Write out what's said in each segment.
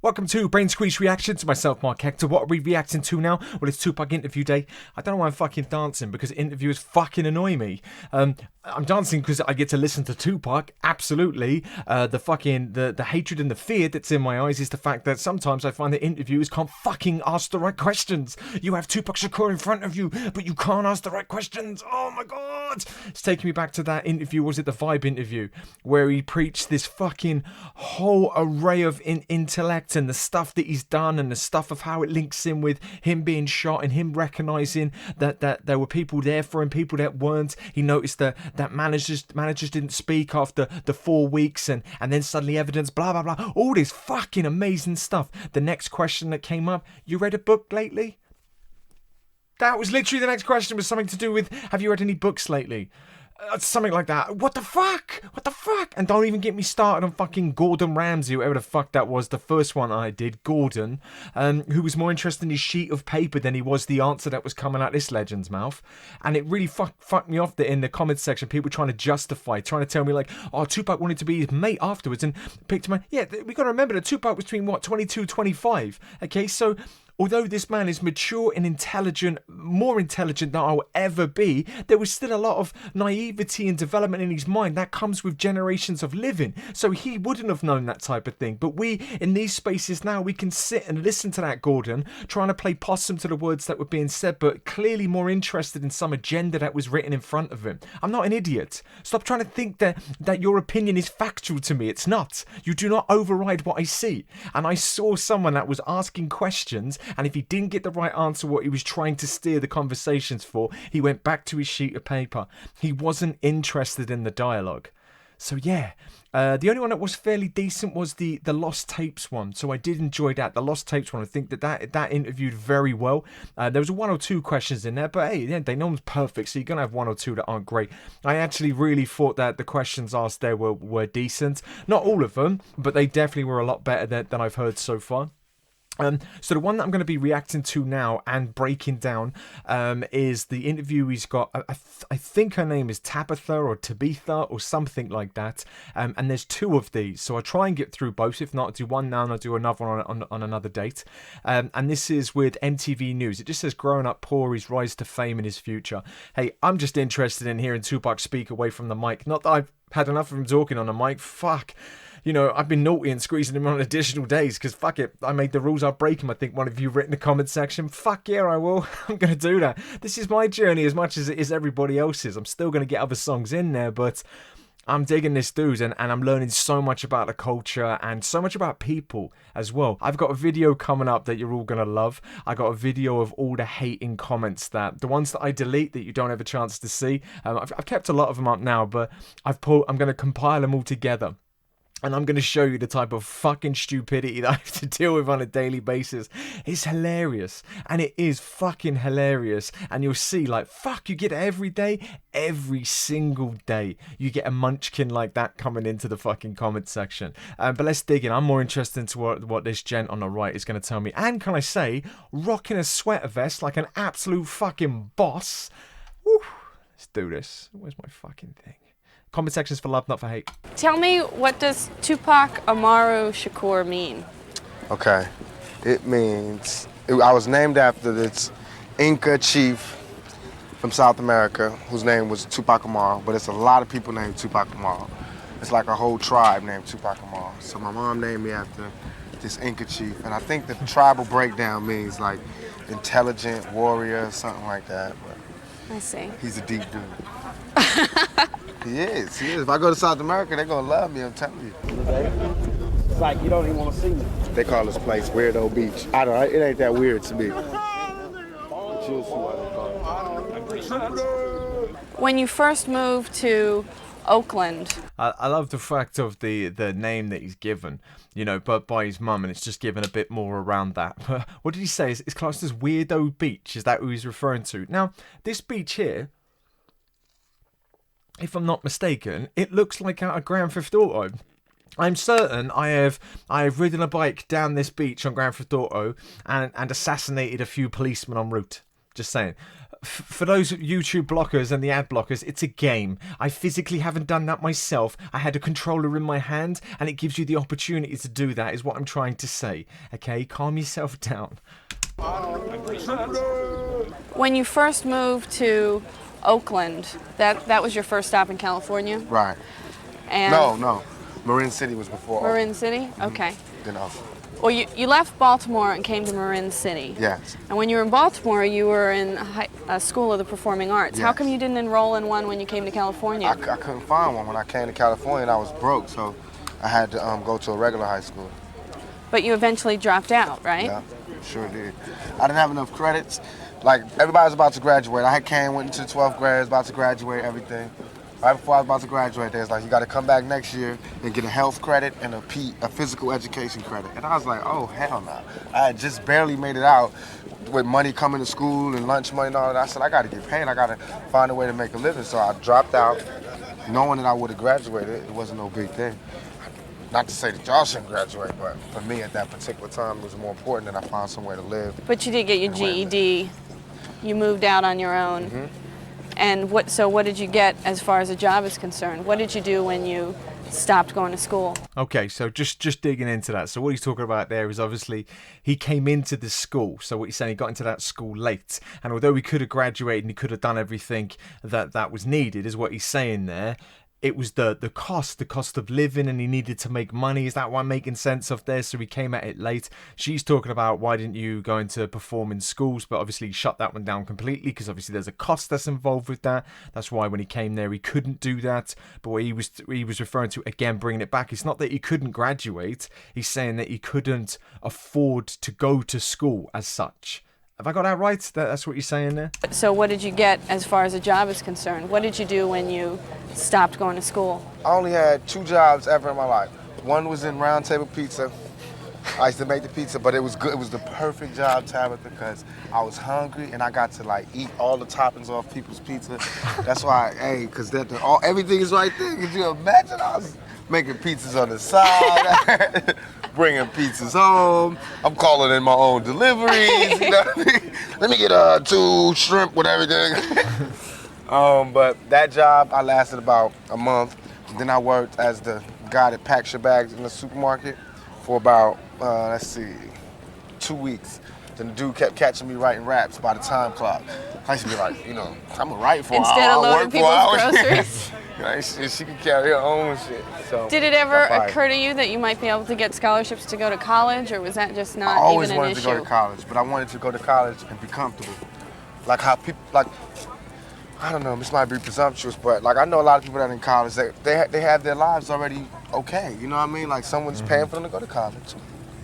Welcome to Brainsqueezereactions. Myself, Mark Hector. What are we reacting to now? Well, it's Tupac interview day. I don't know why I'm fucking dancing, because interviews fucking annoy me. I'm dancing because I get to listen to Tupac. Absolutely. The hatred and the fear that's in my eyes is the fact that sometimes I find that interviewers can't fucking ask the right questions. You have Tupac Shakur in front of you, but you can't ask the right questions. Oh my god! It's taking me back to that interview. Was it the Vibe interview, where he preached this fucking whole array of intellect and the stuff that he's done and the stuff of how it links in with him being shot and him recognizing that there were people there for him, people that weren't. He noticed that managers didn't speak after the 4 weeks, and then suddenly evidence, blah blah blah, all this fucking amazing stuff. The next question that came up: you read a book lately? That was literally the next question, was something to do with, have you read any books lately? Something like that. What the fuck? What the fuck? And don't even get me started on fucking Gordon Ramsay, whoever the fuck that was, the first one I did, Gordon, who was more interested in his sheet of paper than he was the answer that was coming out this legend's mouth. And it really fucked me off that in the comments section, people trying to justify, trying to tell me like, oh, Tupac wanted to be his mate afterwards and picked him. Yeah, we got to remember that Tupac was between, 22, 25. Okay, so although this man is mature and intelligent, more intelligent than I'll ever be, there was still a lot of naivety and development in his mind that comes with generations of living. So he wouldn't have known that type of thing. But we, in these spaces now, we can sit and listen to that Gordon, trying to play possum to the words that were being said, but clearly more interested in some agenda that was written in front of him. I'm not an idiot. Stop trying to think that your opinion is factual to me. It's not. You do not override what I see. And I saw someone that was asking questions, and if he didn't get the right answer, what he was trying to steer the conversations for, he went back to his sheet of paper. He wasn't interested in the dialogue. So yeah, the only one that was fairly decent was the Lost Tapes one. So I did enjoy that. The Lost Tapes one, I think that interviewed very well. There was 1 or 2 questions in there, but hey, yeah, they know one's perfect, so you're gonna have 1 or 2 that aren't great. I actually really thought that the questions asked there were decent. Not all of them, but they definitely were a lot better than I've heard so far. So the one that I'm going to be reacting to now and breaking down is the interview he's got. I think her name is Tabitha or Tabitha or something like that. And there's 2 of these, so I'll try and get through both. If not, I'll do one now and I'll do another one on another date. And this is with MTV News. It just says, growing up poor, his rise to fame and his future. Hey, I'm just interested in hearing Tupac speak away from the mic. Not that I've had enough of him talking on the mic. Fuck. You know, I've been naughty and squeezing him on additional days because fuck it, I made the rules, I'll break them. I think one of you wrote in the comment section. Fuck yeah, I will. I'm going to do that. This is my journey as much as it is everybody else's. I'm still going to get other songs in there, but I'm digging this dude, and I'm learning so much about the culture and so much about people as well. I've got a video coming up that you're all going to love. I got a video of all the hating comments, that the ones that I delete that you don't have a chance to see. I've kept a lot of them up now, but I'm going to compile them all together. And I'm going to show you the type of fucking stupidity that I have to deal with on a daily basis. It's hilarious. And it is fucking hilarious. And you'll see, like, fuck, you get it every day. Every single day. You get a munchkin like that coming into the fucking comment section. But let's dig in. I'm more interested into what this gent on the right is going to tell me. And can I say, rocking a sweater vest like an absolute fucking boss. Woo. Let's do this. Where's my fucking thing? Comment sections for love, not for hate. Tell me, what does Tupac Amaru Shakur mean? Okay, it means, I was named after this Inca chief from South America whose name was Tupac Amaru, but it's a lot of people named Tupac Amaru. It's like a whole tribe named Tupac Amaru. So my mom named me after this Inca chief, and I think the tribal breakdown means like intelligent warrior, something like that. But I see. He's a deep dude. He is. If I go to South America, they're gonna love me, I'm telling you. It's like you don't even want to see me. They call this place Weirdo Beach. I don't know, it ain't that weird to me. When you first moved to Oakland. I love the fact of the name that he's given, you know, but by his mum, and it's just given a bit more around that. But what did he say? It's classed as Weirdo Beach. Is that who he's referring to? Now, this beach here, if I'm not mistaken, it looks like out of Grand Theft Auto. I'm certain I have ridden a bike down this beach on Grand Theft Auto and assassinated a few policemen en route. Just saying. For those YouTube blockers and the ad blockers, it's a game. I physically haven't done that myself. I had a controller in my hand, and it gives you the opportunity to do that, is what I'm trying to say. Okay, calm yourself down. When you first moved to Oakland, that was your first stop in California? Right. And No. Marin City was before. Marin City? Okay. Then Oakland. Well, you left Baltimore and came to Marin City. Yes. And when you were in Baltimore, you were in a school of the performing arts. How Yes. come you didn't enroll in one when you came to California? I couldn't find one when I came to California, and I was broke, so I had to go to a regular high school. But you eventually dropped out, right? Yeah, sure did. I didn't have enough credits. Like, everybody was about to graduate. I went into the 12th grade, was about to graduate, everything. Right before I was about to graduate, they was like, you got to come back next year and get a health credit and a physical education credit. And I was like, oh, hell no. I had just barely made it out with money coming to school and lunch money and all that. I said, I got to get paid. I got to find a way to make a living. So I dropped out, knowing that I would have graduated. It wasn't no big thing. Not to say that y'all shouldn't graduate, but for me at that particular time, it was more important that I find somewhere to live. But you did get your GED. You moved out on your own. Mm-hmm. And what did you get as far as a job is concerned? What did you do when you stopped going to school? Okay, so just digging into that. So what he's talking about there is obviously he came into the school. So what he's saying, he got into that school late. And although he could have graduated and he could have done everything that was needed, is what he's saying there. It was the cost of living, and he needed to make money. Is that what I'm making sense of there? So he came at it late. She's talking about why didn't you go into perform in schools, but obviously he shut that one down completely because obviously there's a cost that's involved with that. That's why when he came there he couldn't do that. But what he was referring to, again, bringing it back, it's not that he couldn't graduate. He's saying that he couldn't afford to go to school as such. Have I got that right? That's what you're saying there? So what did you get as far as a job is concerned? What did you do when you stopped going to school? I only had 2 jobs ever in my life. One was in Round Table Pizza. I used to make the pizza, but it was good. It was the perfect job, Tabitha, because I was hungry and I got to like eat all the toppings off people's pizza. That's why, because everything is right there. Could you imagine? I was making pizzas on the side, bringing pizzas home. I'm calling in my own deliveries. You know what I mean? Let me get 2 shrimp with everything. But that job, I lasted about a month. Then I worked as the guy that packs your bags in the supermarket for about, 2 weeks. Then the dude kept catching me writing raps by the time clock. I used to be like, I'm gonna write for Instead of loading people's groceries. She could carry her own shit. So Did it ever occur to you that you might be able to get scholarships to go to college, or was that just not even an issue? I always wanted to go to college, but I wanted to go to college and be comfortable. Like how people, I don't know, this might be presumptuous, but I know a lot of people that are in college, they have their lives already okay, you know what I mean? Like someone's paying for them to go to college.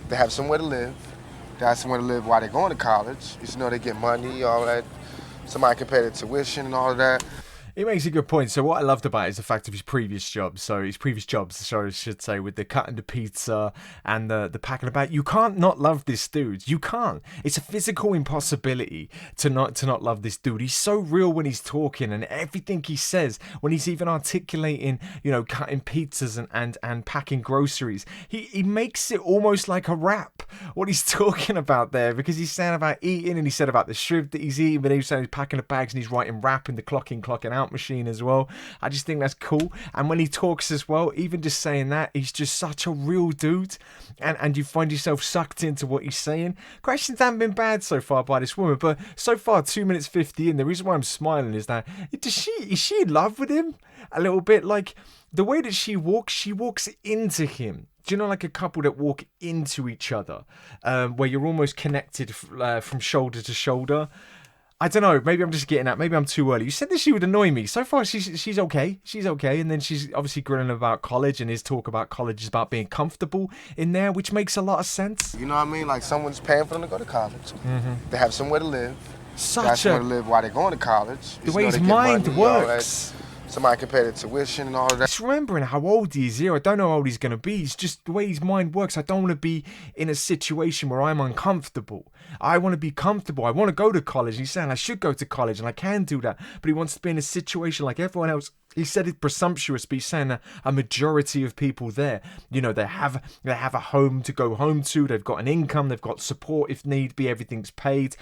They have somewhere to live. They have somewhere to live while they're going to college. They get money, all that. Somebody can pay their tuition and all of that. He makes a good point. So what I loved about it is the fact of his previous jobs. So his previous jobs, sorry, I should say, with the cutting the pizza and the packing the bag. You can't not love this dude. You can't. It's a physical impossibility to not love this dude. He's so real when he's talking, and everything he says, when he's even articulating, cutting pizzas and packing groceries. He makes it almost like a rap, what he's talking about there, because he's saying about eating, and he said about the shrimp that he's eating, but he was saying he's packing the bags and he's writing rap in the clocking out machine as well. I just think that's cool. And when he talks as well, even just saying that, he's just such a real dude, and you find yourself sucked into what he's saying. Questions haven't been bad so far by this woman, but so far 2 minutes 50 in, the reason why I'm smiling is that is she in love with him a little bit? Like the way that she walks into him. Do you know, like a couple that walk into each other, where you're almost connected from shoulder to shoulder? I don't know. Maybe I'm just getting at. Maybe I'm too early. You said that she would annoy me. So far, she's okay. She's okay. And then she's obviously grilling about college, and his talk about college is about being comfortable in there, which makes a lot of sense. You know what I mean? Like someone's paying for them to go to college. Mm-hmm. They have somewhere to live. They have somewhere to live while they're going to college. The way his mind works. Somebody can pay the tuition and all of that. Just remembering how old he is here. I don't know how old he's going to be. It's just the way his mind works. I don't want to be in a situation where I'm uncomfortable. I want to be comfortable. I want to go to college. He's saying I should go to college and I can do that. But he wants to be in a situation like everyone else. He said it's presumptuous, but he's saying that a majority of people there, they have a home to go home to. They've got an income. They've got support if need be. Everything's paid.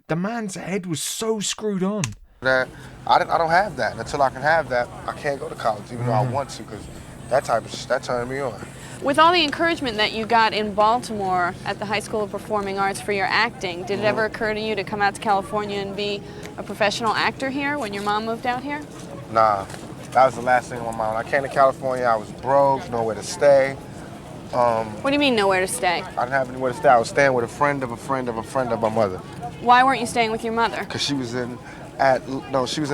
the man's head was so screwed on. That I don't have that. Until I can have that, I can't go to college, even though I want to, because that type of shit, that turned me on. With all the encouragement that you got in Baltimore at the High School of Performing Arts for your acting, did it ever occur to you to come out to California and be a professional actor here when your mom moved out here? Nah, that was the last thing on my mind. When I came to California, I was broke, nowhere to stay. What do you mean nowhere to stay? I didn't have anywhere to stay. I was staying with a friend of a friend of a friend of my mother. Why weren't you staying with your mother? Because she was in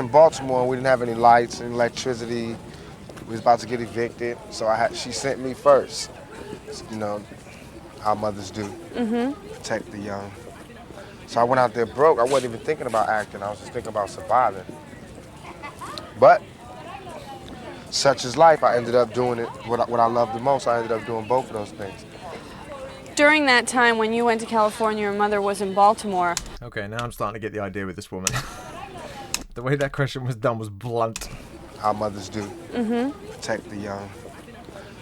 Baltimore, and we didn't have any lights and electricity. We was about to get evicted, so she sent me first. You know, how mothers do, protect the young. So I went out there broke. I wasn't even thinking about acting. I was just thinking about surviving. But such is life. I ended up doing it, what I love the most. I ended up doing both of those things. During that time when you went to California, your mother was in Baltimore. Okay, now I'm starting to get the idea with this woman. The way that question was done was blunt. How mothers do, protect the young.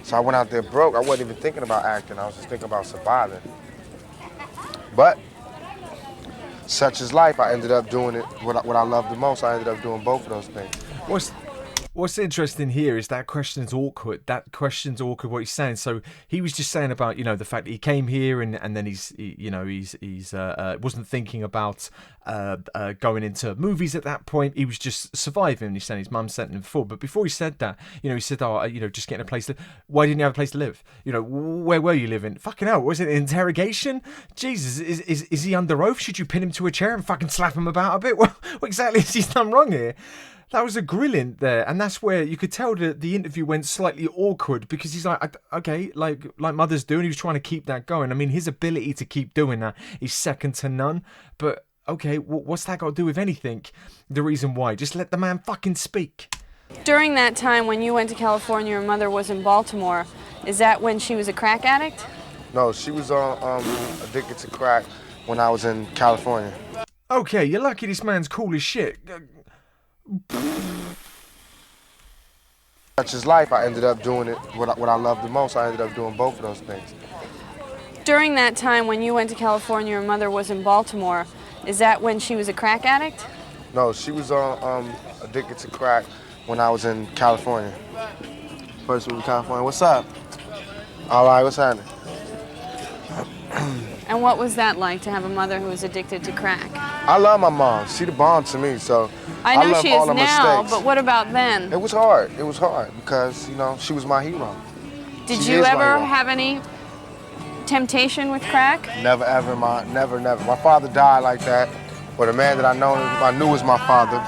So I went out there broke. I wasn't even thinking about acting. I was just thinking about surviving. But such is life. I ended up doing it, what I love the most. I ended up doing both of those things. What's interesting here is that question's awkward. That question's awkward. What he's saying. So he was just saying about the fact that he came here and then he's wasn't thinking about going into movies at that point. He was just surviving. He's saying his mum sent him before. But before he said that, he said, just getting a place to. Why didn't you have a place to live? Where were you living? Fucking hell, was it an interrogation? Jesus, is he under oath? Should you pin him to a chair and fucking slap him about a bit? What exactly has he done wrong here? That was a grilling there, and that's where you could tell that the interview went slightly awkward because he's like, okay, like mothers do, and he was trying to keep that going. I mean, his ability to keep doing that is second to none, but okay, what's that got to do with anything? The reason why. Just let the man fucking speak. During that time when you went to California, your mother was in Baltimore. Is that when she was a crack addict? No, she was addicted to crack when I was in California. Okay, you're lucky this man's cool as shit. Such is life. I ended up doing it, what I love the most. I ended up doing both of those things. During that time when you went to California, your mother was in Baltimore. Is that when she was a crack addict? No, she was addicted to crack when I was in California. First move in California. What's up? All right, what's happening? And what was that like to have a mother who was addicted to crack? I love my mom. She the bomb to me, so I know love she all is her now, mistakes. but what about then? It was hard. It was hard because, she was my hero. Did She you is my ever hero. have any temptation with crack? Never ever, never. My father died like that, but the man that I knew was my father.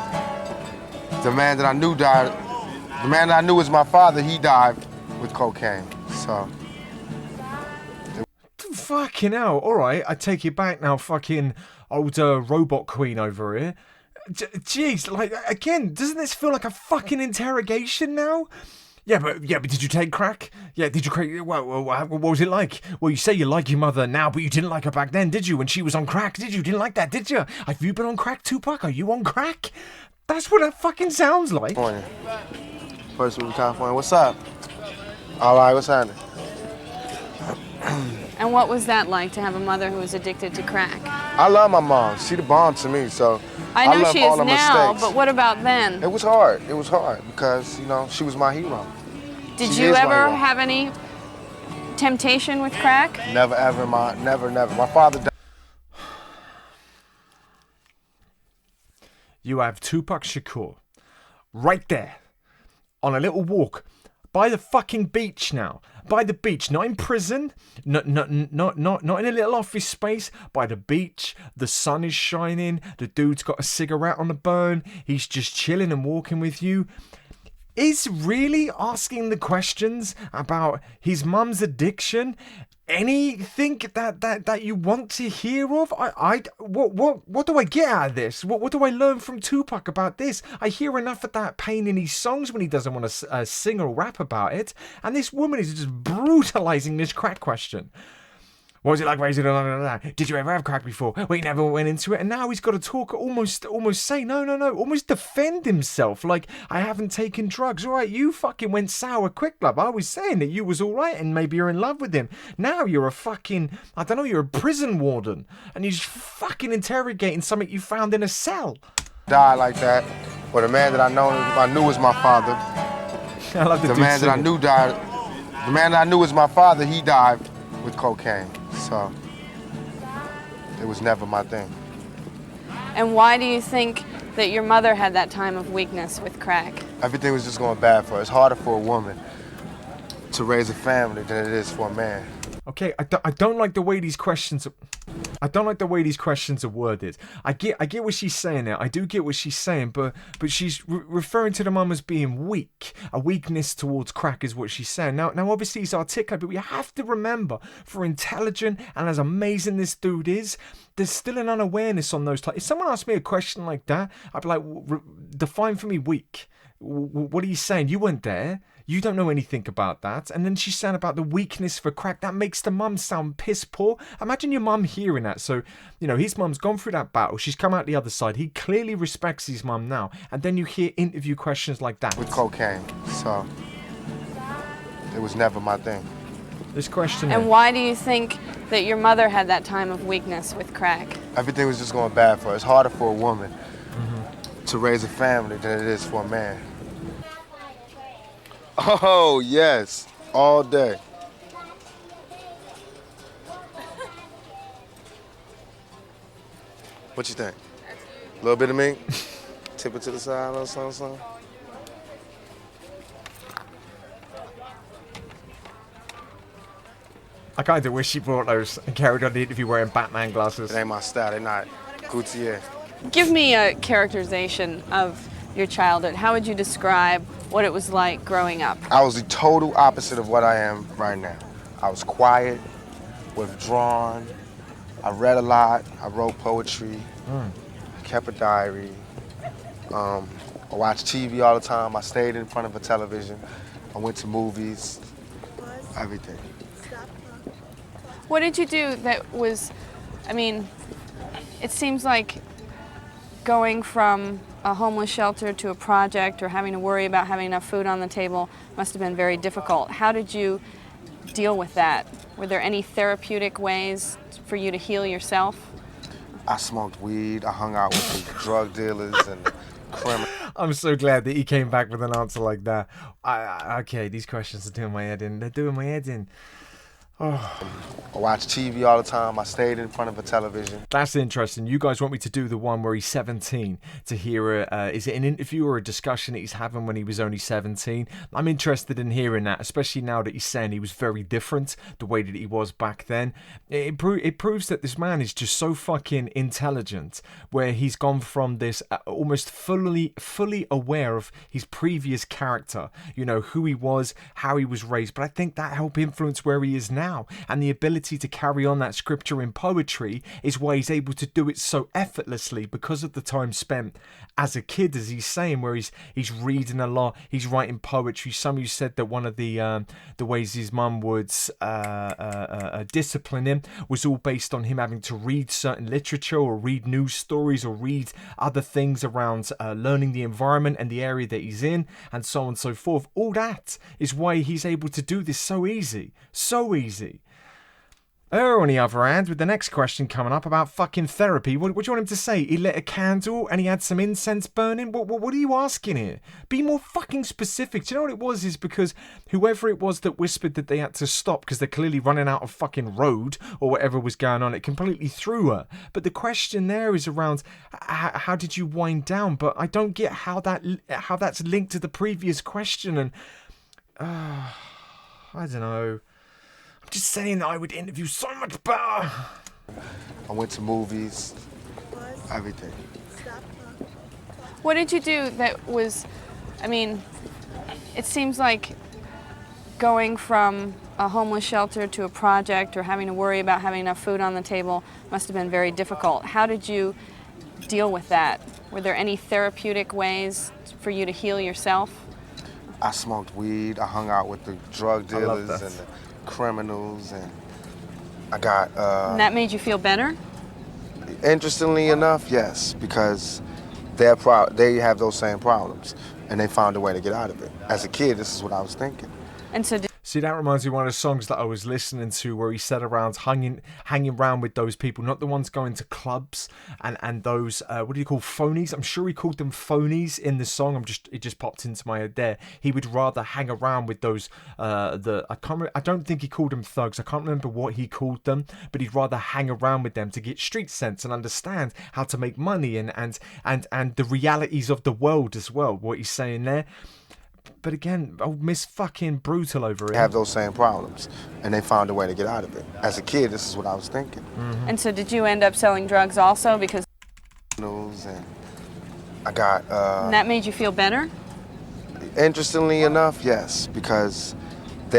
The man that I knew died. The man that I knew was my father. He died with cocaine. So. Fucking hell. All right, I take it back now, fucking old robot queen over here. Jeez, like, again, doesn't this feel like a fucking interrogation now? Yeah, but did you take crack? Yeah, did you crack? What was it like? Well, you say you like your mother now, but you didn't like her back then, did you? When she was on crack, did you? Didn't like that, did you? Have you been on crack, Tupac? Are you on crack? That's what that fucking sounds like. California. First move in California. What's up? All right, what's happening? And what was that like to have a mother who was addicted to crack? I love my mom. She the bomb to me, so I know love she all is her now, mistakes. but what about then? It was hard. It was hard because, she was my hero. Did She you is my ever hero. have any temptation with crack? Never ever, never. My father died. You have Tupac Shakur right there on a little walk by the fucking beach now. By the beach, not in prison, not in a little office space. By the beach, the sun is shining. The dude's got a cigarette on the burn. He's just chilling and walking with you. Is really asking the questions about his mum's addiction anything that you want to hear of? What do I get out of this? What do I learn from Tupac about this? I hear enough of that pain in his songs when he doesn't want to sing or rap about it, and this woman is just brutalizing this crack question. What was it like raising a... Did you ever have crack before? Well, he never went into it, and now he's got to talk, almost say, no, almost defend himself, like, I haven't taken drugs. All right, you fucking went sour quick, love. I was saying that you was all right, and maybe you're in love with him. Now you're a fucking, I don't know, you're a prison warden, and you're just fucking interrogating something you found in a cell. Died like that, but the man that I knew was my father. I love The man that I knew died. The man that I knew was my father. He died with cocaine, so it was never my thing. And why do you think that your mother had that time of weakness with crack? Everything was just going bad for her. It's harder for a woman to raise a family than it is for a man. Okay, I don't like the way these questions are... I don't like the way these questions are worded. I get what she's saying there. I do get what she's saying, but she's referring to the mum as being weak. A weakness towards crack is what she's saying. Now obviously he's articulate, but we have to remember, for intelligent and as amazing this dude is, there's still an unawareness on those types. If someone asked me a question like that, I'd be like, define for me weak. What are you saying? You weren't there. You don't know anything about that. And then she's saying about the weakness for crack. That makes the mum sound piss poor. Imagine your mum hearing that. So, you know, his mum's gone through that battle. She's come out the other side. He clearly respects his mum now. And then you hear interview questions like that. With cocaine, so it was never my thing. This question. And why do you think that your mother had that time of weakness with crack? Everything was just going bad for her. It's harder for a woman to raise a family than it is for a man. Oh, yes, all day. What you think? A little bit of me? Tip it to the side or something? I kind of wish she brought those and carried on the interview wearing Batman glasses. It ain't my style, they're not Gautier. Give me a characterization of your childhood. How would you describe what it was like growing up? I was the total opposite of what I am right now. I was quiet, withdrawn. I read a lot. I wrote poetry. I kept a diary. I watched TV all the time. I stayed in front of a television. I went to movies. Everything. What did you do that was, I mean, it seems like going from a homeless shelter to a project or having to worry about having enough food on the table must have been very difficult. How did you deal with that? Were there any therapeutic ways for you to heal yourself? I smoked weed. I hung out with the drug dealers and the criminals. I'm so glad that he came back with an answer like that. Okay, these questions are doing my head in. They're doing my head in. I watched TV all the time. I stayed in front of a television. That's interesting. You guys want me to do the one where he's 17 to hear is it an interview or a discussion that he's having when he was only 17? I'm interested in hearing that, especially now that he's saying he was very different the way that he was back then. It proves that this man is just so fucking intelligent, where he's gone from this almost fully aware of his previous character, you know, who he was, how he was raised. But I think that helped influence where he is now. And the ability to carry on that scripture in poetry is why he's able to do it so effortlessly, because of the time spent as a kid, as he's saying, where he's reading a lot, he's writing poetry. Some of you said that one of the ways his mum would discipline him was all based on him having to read certain literature or read news stories or read other things around learning the environment and the area that he's in, and so on and so forth. All that is why he's able to do this so easy. So easy. On the other hand, with the next question coming up about fucking therapy, what do you want him to say? He lit a candle and he had some incense burning? What are you asking here? Be more fucking specific. Do you know what it was? Is because whoever it was that whispered that they had to stop because they're clearly running out of fucking road or whatever was going on, it completely threw her. But the question there is around how did you wind down? But I don't get how that's linked to the previous question, and I don't know. Just saying that I would interview so much better. I went to movies, everything. What did you do that was, I mean, it seems like going from a homeless shelter to a project or having to worry about having enough food on the table must have been very difficult. How did you deal with that? Were there any therapeutic ways for you to heal yourself? I smoked weed. I hung out with the drug dealers and the criminals, and I got. And that made you feel better? Interestingly enough, yes, because they have those same problems, and they found a way to get out of it. As a kid, this is what I was thinking. And so See, that reminds me of one of the songs that I was listening to where he said around hanging around with those people, not the ones going to clubs and those, what do you call, phonies? I'm sure he called them phonies in the song. It just popped into my head there. He would rather hang around with those, I don't think he called them thugs. I can't remember what he called them, but he'd rather hang around with them to get street sense and understand how to make money and the realities of the world as well, what he's saying there. But again, Miss fucking Brutal over it. They have those same problems, and they found a way to get out of it. As a kid, this is what I was thinking. Mm-hmm. And so did you end up selling drugs also because... And I got... and that made you feel better? Interestingly enough, yes, because they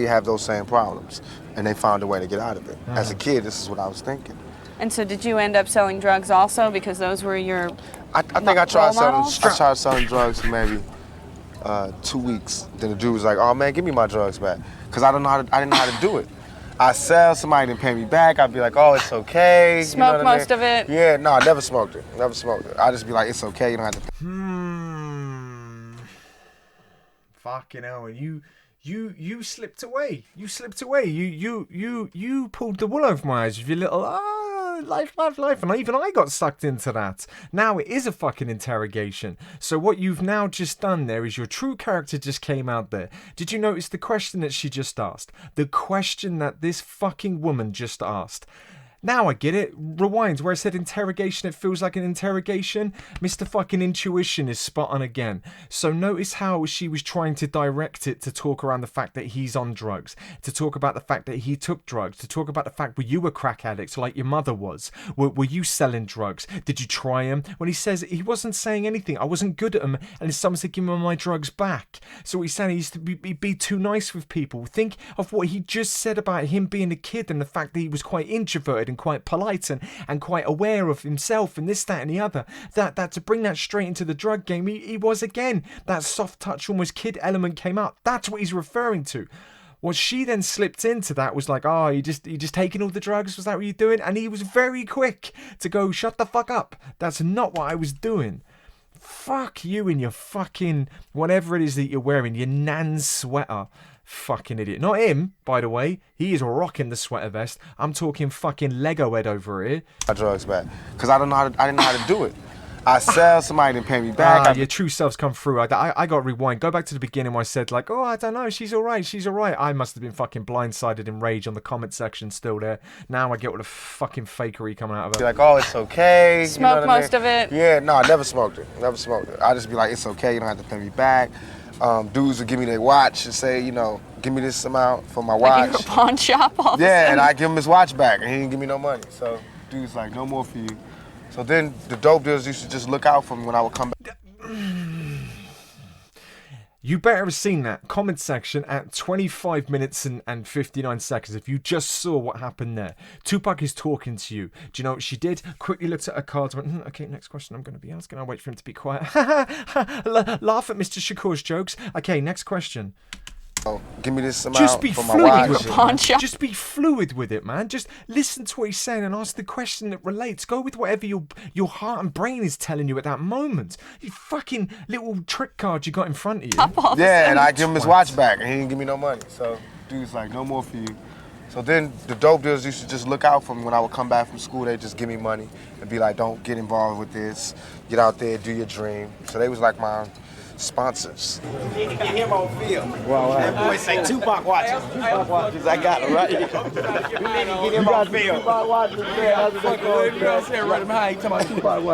have those same problems, and they found a way to get out of it. As a kid, this is what I was thinking. And so did you end up selling drugs also because those were your I think I tried models? selling drugs for maybe 2 weeks. Then the dude was like, "Oh man, give me my drugs back," because I didn't know how to do it. I sell, somebody didn't pay me back. I'd be like, "Oh, it's okay." Smoke most of it? Yeah, no, I never smoked it. Never smoked it. I just be like, "It's okay. You don't have to." Fucking hell, you slipped away. You slipped away. You pulled the wool over my eyes with your little life, and even I got sucked into that. Now it is a fucking interrogation. So what you've now just done there is your true character just came out there. Did you notice the question that she just asked? The question that this fucking woman just asked. Now I get it. Rewind. Where I said interrogation, it feels like an interrogation. Mr. fucking Intuition is spot on again. So notice how she was trying to direct it to talk around the fact that he's on drugs, to talk about the fact that he took drugs, to talk about the fact were you a crack addict like your mother was? Were you selling drugs? Did you try him? When he says he wasn't saying anything, I wasn't good at him, and someone said give him my drugs back. So what he's saying, he used to be too nice with people. Think of what he just said about him being a kid and the fact that he was quite introverted and quite polite and quite aware of himself and this, that and the other. That to bring that straight into the drug game, he was again, that soft touch, almost kid element came out. That's what he's referring to. What she then slipped into that was like, oh, you just taking all the drugs? Was that what you're doing? And he was very quick to go, shut the fuck up. That's not what I was doing. Fuck you and your fucking whatever it is that you're wearing, your Nan's sweater. Fucking idiot. Not him, by the way. He is rocking the sweater vest. I'm talking fucking Lego head over here. My drugs back, because I didn't know how to do it. I sell, somebody didn't pay me back. Your true self's come through. I got to rewind. Go back to the beginning where I said like, oh, I don't know, she's all right. I must have been fucking blindsided in rage on the comment section still there. Now I get all the fucking fakery coming out of it. Be like, oh, it's okay. Smoke most of it? Yeah, no, I never smoked it. Never smoked it. I just be like, it's okay. You don't have to pay me back. Dudes would give me their watch and say, give me this amount for my watch. Like in a pawn shop all of a sudden? And I give him his watch back, and he didn't give me no money. So dude's like, no more for you. So then the dope dealers used to just look out for me when I would come back. You better have seen that comment section at 25 minutes and 59 seconds if you just saw what happened there. Tupac is talking to you. Do you know what she did? Quickly looked at her cards and went, okay, next question I'm going to be asking. I'll wait for him to be quiet. Laugh at Mr. Shakur's jokes. Okay, next question. Oh, give me this amount Just be for my fluid watch. with it. Just be fluid with it, man. Just listen to what he's saying and ask the question that relates. Go with whatever your heart and brain is telling you at that moment. You fucking little trick card you got in front of you. Yeah, and I give him his watch back, and he didn't give me no money. So dude's like, no more for you. So then the dope dealers used to just look out for me when I would come back from school. They'd just give me money and be like, don't get involved with this. Get out there, do your dream. So they was like my sponsors. You can get him on film. Wow. That boy say Tupac watches. Tupac watches. I got him right here. Get him on film. Tupac watches.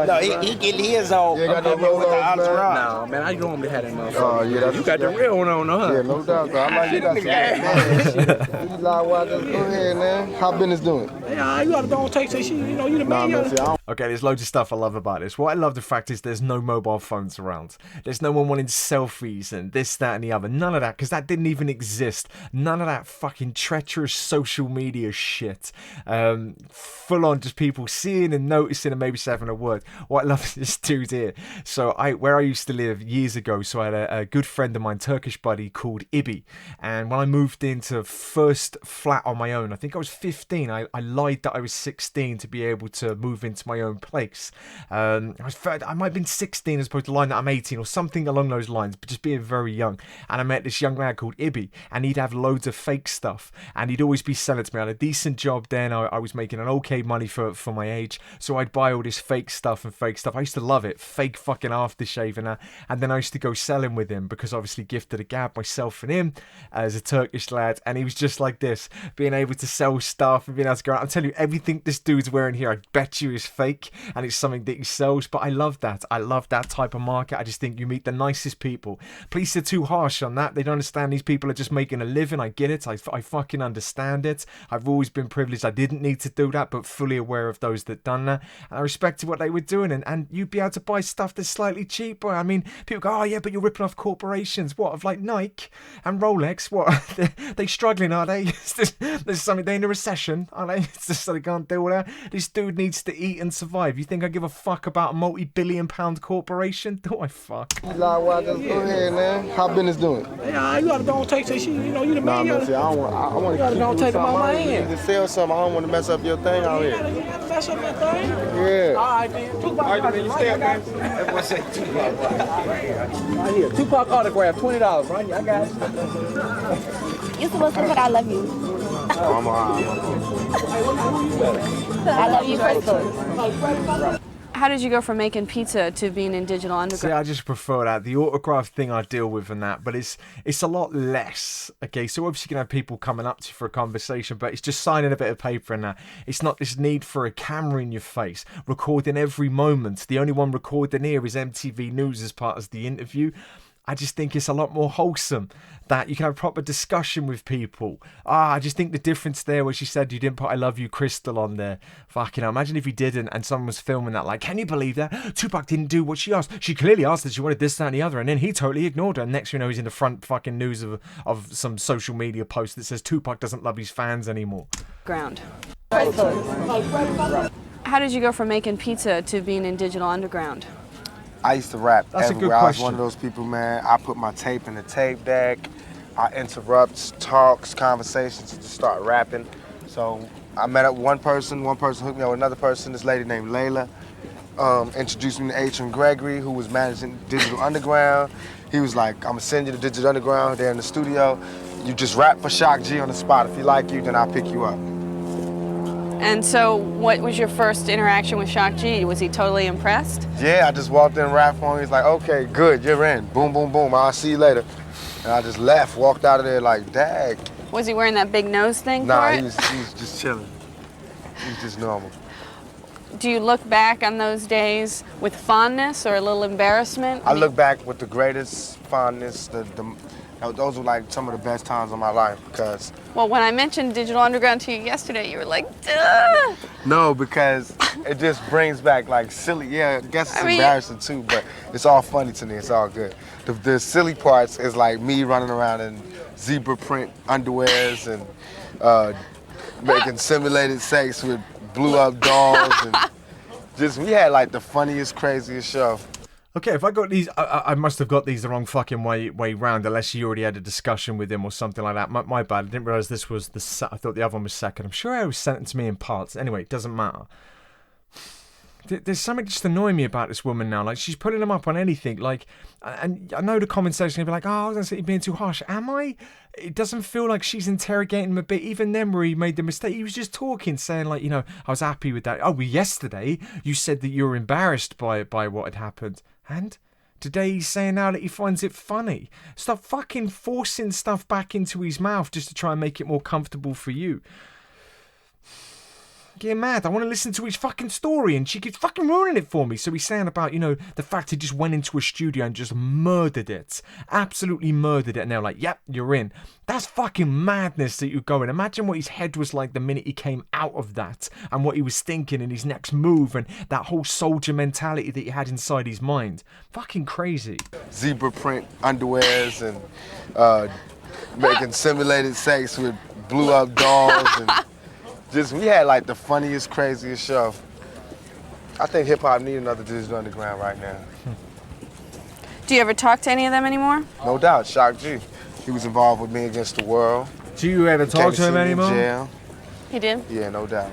No, he get his on. Yeah, got that with the Rolos, entourage. No, man, I normally had that motherfucker. Oh, yeah, that's You got the real one on, huh? Yeah, no doubt. I like you got some. These live watches. Go ahead, man. How business doing? Yeah, you gotta go and take that shit. You know, you the man. Nah, man, see, I don't Okay, there's loads of stuff I love about this. What I love the fact is there's no mobile phones around. There's no one wanting selfies and this, that, and the other. None of that, because that didn't even exist. None of that fucking treacherous social media shit. Full on just people seeing and noticing and maybe saying a word. What I love is this dude here. So where I used to live years ago, so I had a good friend of mine, Turkish buddy called Ibi. And when I moved into first flat on my own, I think I was 15. I lied that I was 16 to be able to move into my own place. I might have been 16 as opposed to lying that I'm 18 or something along those lines, but just being very young. And I met this young lad called Ibi, and he'd have loads of fake stuff, and he'd always be selling to me. I had a decent job then. I was making an okay money for my age, so I'd buy all this fake stuff. I used to love it, fake fucking aftershave and that. And then I used to go selling with him because obviously gifted a gab, myself and him, as a Turkish lad, and he was just like this, being able to sell stuff and being able to go out. I'm telling you, everything this dude's wearing here, I bet you is fake, and it's something that he sells. But I love that. I love that type of market. I just think you meet the nicest people. Police are too harsh on that. They don't understand these people are just making a living. I get it. I fucking understand it. I've always been privileged. I didn't need to do that, but fully aware of those that done that. And I respected what they were doing. And you'd be able to buy stuff that's slightly cheaper. I mean, people go, oh yeah, but you're ripping off corporations. What, of like Nike and Rolex? What, they struggling, are they? There's something, they in a recession, are they? It's just so they can't deal with that. This dude needs to eat and survive. You think I give a fuck about a multi-billion-pound corporation? Do I fuck? Go ahead, man. How business doing? Yeah, you gotta go take that shit. You know, you the man. Nah, man, see, I want to keep don't take them out my something. hand. Just sell something. I don't want to mess up your thing out You here. gotta mess up that thing. Yeah. All right, then. Tupac autograph. That boy say Tupac watch. Right here. Tupac autograph, $20, right? I got it. You're supposed to put I love you. I'm I love you first. How did you go from making pizza to being in Digital See, Underground? I just prefer that. The autograph thing I deal with and that, but it's a lot less. Okay, so obviously you can have people coming up to you for a conversation, but it's just signing a bit of paper and that. It's not this need for a camera in your face, recording every moment. The only one recording here is MTV News as part of the interview. I just think it's a lot more wholesome that you can have a proper discussion with people. I just think the difference there where she said you didn't put I love you Crystal on there. Fucking hell, imagine if you didn't and someone was filming that like, can you believe that? Tupac didn't do what she asked. She clearly asked that she wanted this, that and the other, and then he totally ignored her. And next you know he's in the front fucking news of some social media post that says Tupac doesn't love his fans anymore. Ground. How did you go from making pizza to being in Digital Underground? I used to rap That's a good everywhere. I was question. one of those people, man. I put my tape in the tape deck. I interrupt talks, conversations to start rapping. So I met up with one person hooked me up with another person, this lady named Layla. Introduced me to Adrian Gregory, who was managing Digital Underground. He was like, I'm gonna send you to Digital Underground, they're in the studio. You just rap for Shock G on the spot. If he like you, then I'll pick you up. And so what was your first interaction with Shock G? Was he totally impressed? Yeah, I just walked in and rapped for him. He's like, okay, good, you're in. Boom, boom, boom, I'll see you later. And I just left, walked out of there like, dag. Was he wearing that big nose thing Nah, for he it? was just chilling. He was just normal. Do you look back on those days with fondness or a little embarrassment? I look back with the greatest fondness. Those were like some of the best times of my life because... Well, when I mentioned Digital Underground to you yesterday, you were like, duh! No, because it just brings back like silly, yeah, I guess it's I mean, embarrassing too, but it's all funny to me, it's all good. The silly parts is like me running around in zebra print underwears and making simulated sex with blew up dolls and just, we had like the funniest, craziest show. Okay, if I got these, I must have got these the wrong fucking way round, unless you already had a discussion with him or something like that. My bad. I didn't realise this was I thought the other one was second. I'm sure I was sent it to me in parts. Anyway, it doesn't matter. There's something just annoying me about this woman now. Like, she's putting them up on anything. Like, and I know the comment section will be like, oh, I was going to say you're being too harsh. Am I? It doesn't feel like she's interrogating him a bit. Even then where he made the mistake, he was just talking, saying like, you know, I was happy with that. Oh, well, yesterday you said that you were embarrassed by what had happened. And today he's saying now that he finds it funny. Stop fucking forcing stuff back into his mouth just to try and make it more comfortable for you. getting mad. I want to listen to his fucking story, and she keeps fucking ruining it for me. So he's saying about, you know, the fact he just went into a studio and just murdered it. Absolutely murdered it. And they're like, yep, you're in. That's fucking madness that you're going. Imagine what his head was like the minute he came out of that, and what he was thinking in his next move, and that whole soldier mentality that he had inside his mind. Fucking crazy. Zebra print underwears and making simulated sex with blew up dolls and just, we had like the funniest, craziest show. I think hip hop need another Digital Underground right now. Do you ever talk to any of them anymore? No doubt, Shock G. He was involved with Me Against the World. Do you ever talk to him anymore? Jail. He did? Yeah, no doubt.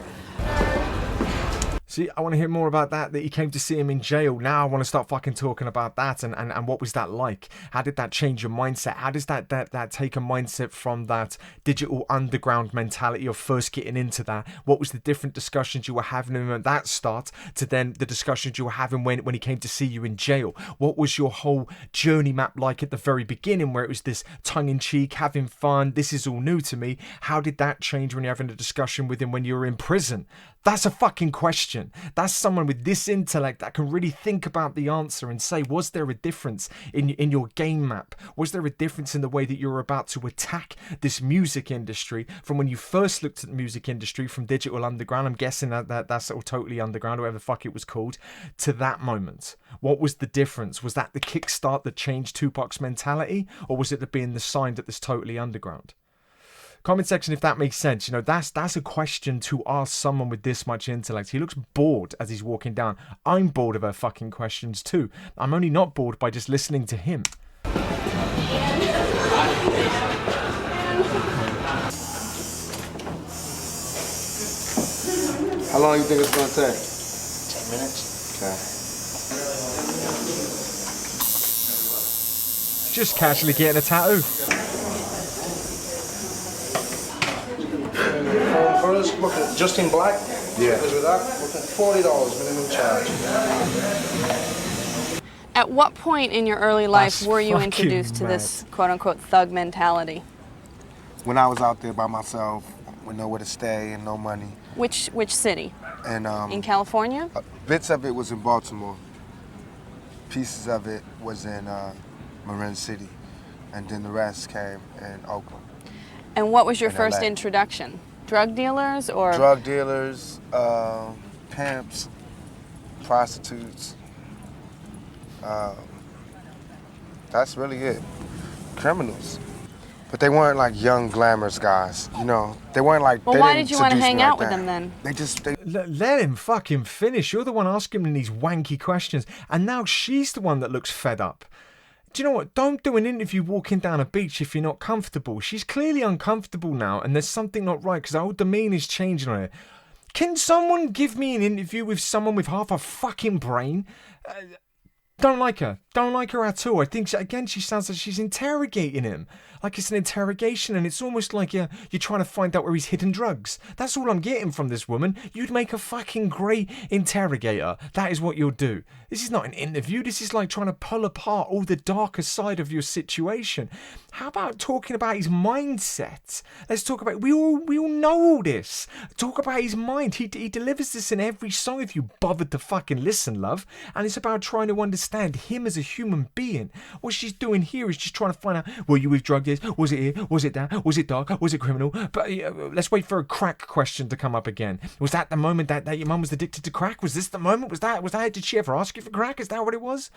See, I want to hear more about that he came to see him in jail. Now I want to start fucking talking about that and what was that like? How did that change your mindset? How does that take a mindset from that digital underground mentality of first getting into that? What was the different discussions you were having with him at that start to then the discussions you were having when he came to see you in jail? What was your whole journey map like at the very beginning, where it was this tongue-in-cheek, having fun, this is all new to me? How did that change when you're having a discussion with him when you were in prison? That's a fucking question. That's someone with this intellect that can really think about the answer and say, was there a difference in your game map? Was there a difference in the way that you were about to attack this music industry from when you first looked at the music industry from Digital Underground? I'm guessing that's all totally underground, whatever the fuck it was called, to that moment. What was the difference? Was that the kickstart that changed Tupac's mentality? Or was it the being the sign that this totally underground? Comment section if that makes sense. You know, that's a question to ask someone with this much intellect. He looks bored as he's walking down. I'm bored of her fucking questions too. I'm only not bored by just listening to him. How long do you think it's gonna take? 10 minutes. Okay. Just casually getting a tattoo. First, look at just in black. Yeah. With that, look at $40 minimum charge. At what point in your early life That's were you fucking introduced to mad. this quote-unquote thug mentality? When I was out there by myself, with nowhere to stay and no money. Which city? And In California? bits of it was in Baltimore. Pieces of it was in Marin City. And then the rest came in Oakland. And what was your In first LA. introduction? Drug dealers or? Drug dealers, pimps, prostitutes. That's really it. Criminals. But they weren't like young, glamorous guys, you know. They weren't like. Well, they why didn't did you want to seduce me hang like out with that. them then? Let him fucking finish. You're the one asking him these wanky questions. And now she's the one that looks fed up. Do you know what? Don't do an interview walking down a beach if you're not comfortable. She's clearly uncomfortable now, and there's something not right because her whole demeanor's changing on her. Can someone give me an interview with someone with half a fucking brain? Don't like her. Don't like her at all. I think, again, she sounds like she's interrogating him. Like it's an interrogation, and it's almost like you're trying to find out where he's hidden drugs. That's all I'm getting from this woman. You'd make a fucking great interrogator. That is what you'll do. This is not an interview. This is like trying to pull apart all the darker side of your situation. How about talking about his mindset? Let's talk about. We all know all this. Talk about his mind. He delivers this in every song. If you bothered to fucking listen, love, and it's about trying to understand him as a human being. What she's doing here is just trying to find out. Were you with drug dealers? Was it here? Was it that? Was it dark? Was it criminal? But let's wait for a crack question to come up again. Was that the moment that your mum was addicted to crack? Was this the moment? Was that? Did she ever ask you for crack? Is that what it was?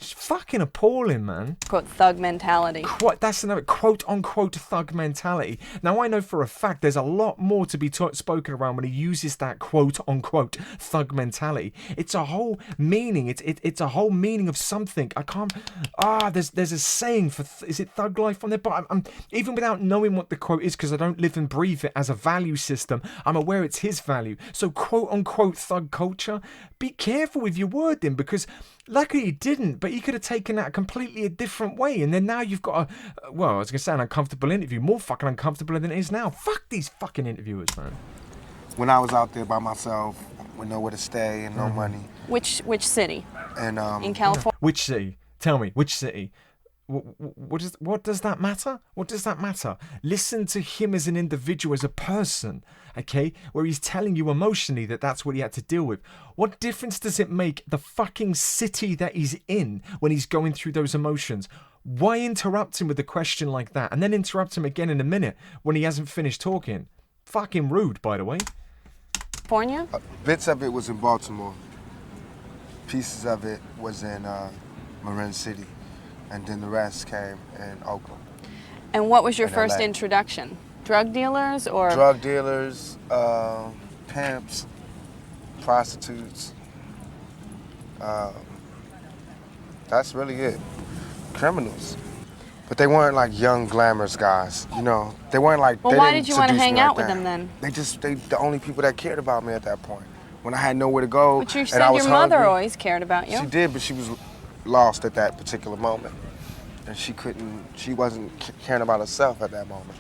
It's fucking appalling, man. Quote thug mentality. That's another quote-unquote thug mentality. Now, I know for a fact there's a lot more to be spoken around when he uses that quote-unquote thug mentality. It's a whole meaning. It's a whole meaning of something. I can't... there's a saying for... is it thug life on there? But I'm even without knowing what the quote is, because I don't live and breathe it as a value system, I'm aware it's his value. So quote-unquote thug culture, be careful with your wording, because... luckily he didn't, but he could have taken that completely a different way. And then now you've got I was going to say an uncomfortable interview. More fucking uncomfortable than it is now. Fuck these fucking interviewers, man. When I was out there by myself, with nowhere to stay and no money. Which city? And In California? Which city? Tell me, which city? What does that matter? What does that matter? Listen to him as an individual, as a person, okay? Where he's telling you emotionally that that's what he had to deal with. What difference does it make the fucking city that he's in when he's going through those emotions? Why interrupt him with a question like that and then interrupt him again in a minute when he hasn't finished talking? Fucking rude, by the way. California? Bits of it was in Baltimore. Pieces of it was in Marin City. And then the rest came in Oakland. And what was your In first LA. introduction? Drug dealers or? Drug dealers, pimps, prostitutes. That's really it. Criminals. But they weren't like young, glamorous guys, you know. They weren't like. Well, they why didn't did you want to seduce hang me out like with that. them then? They the only people that cared about me at that point. When I had nowhere to go, But you and said I was your mother hungry. always cared about you. She did, but she was lost at that particular moment, and she wasn't caring about herself at that moment.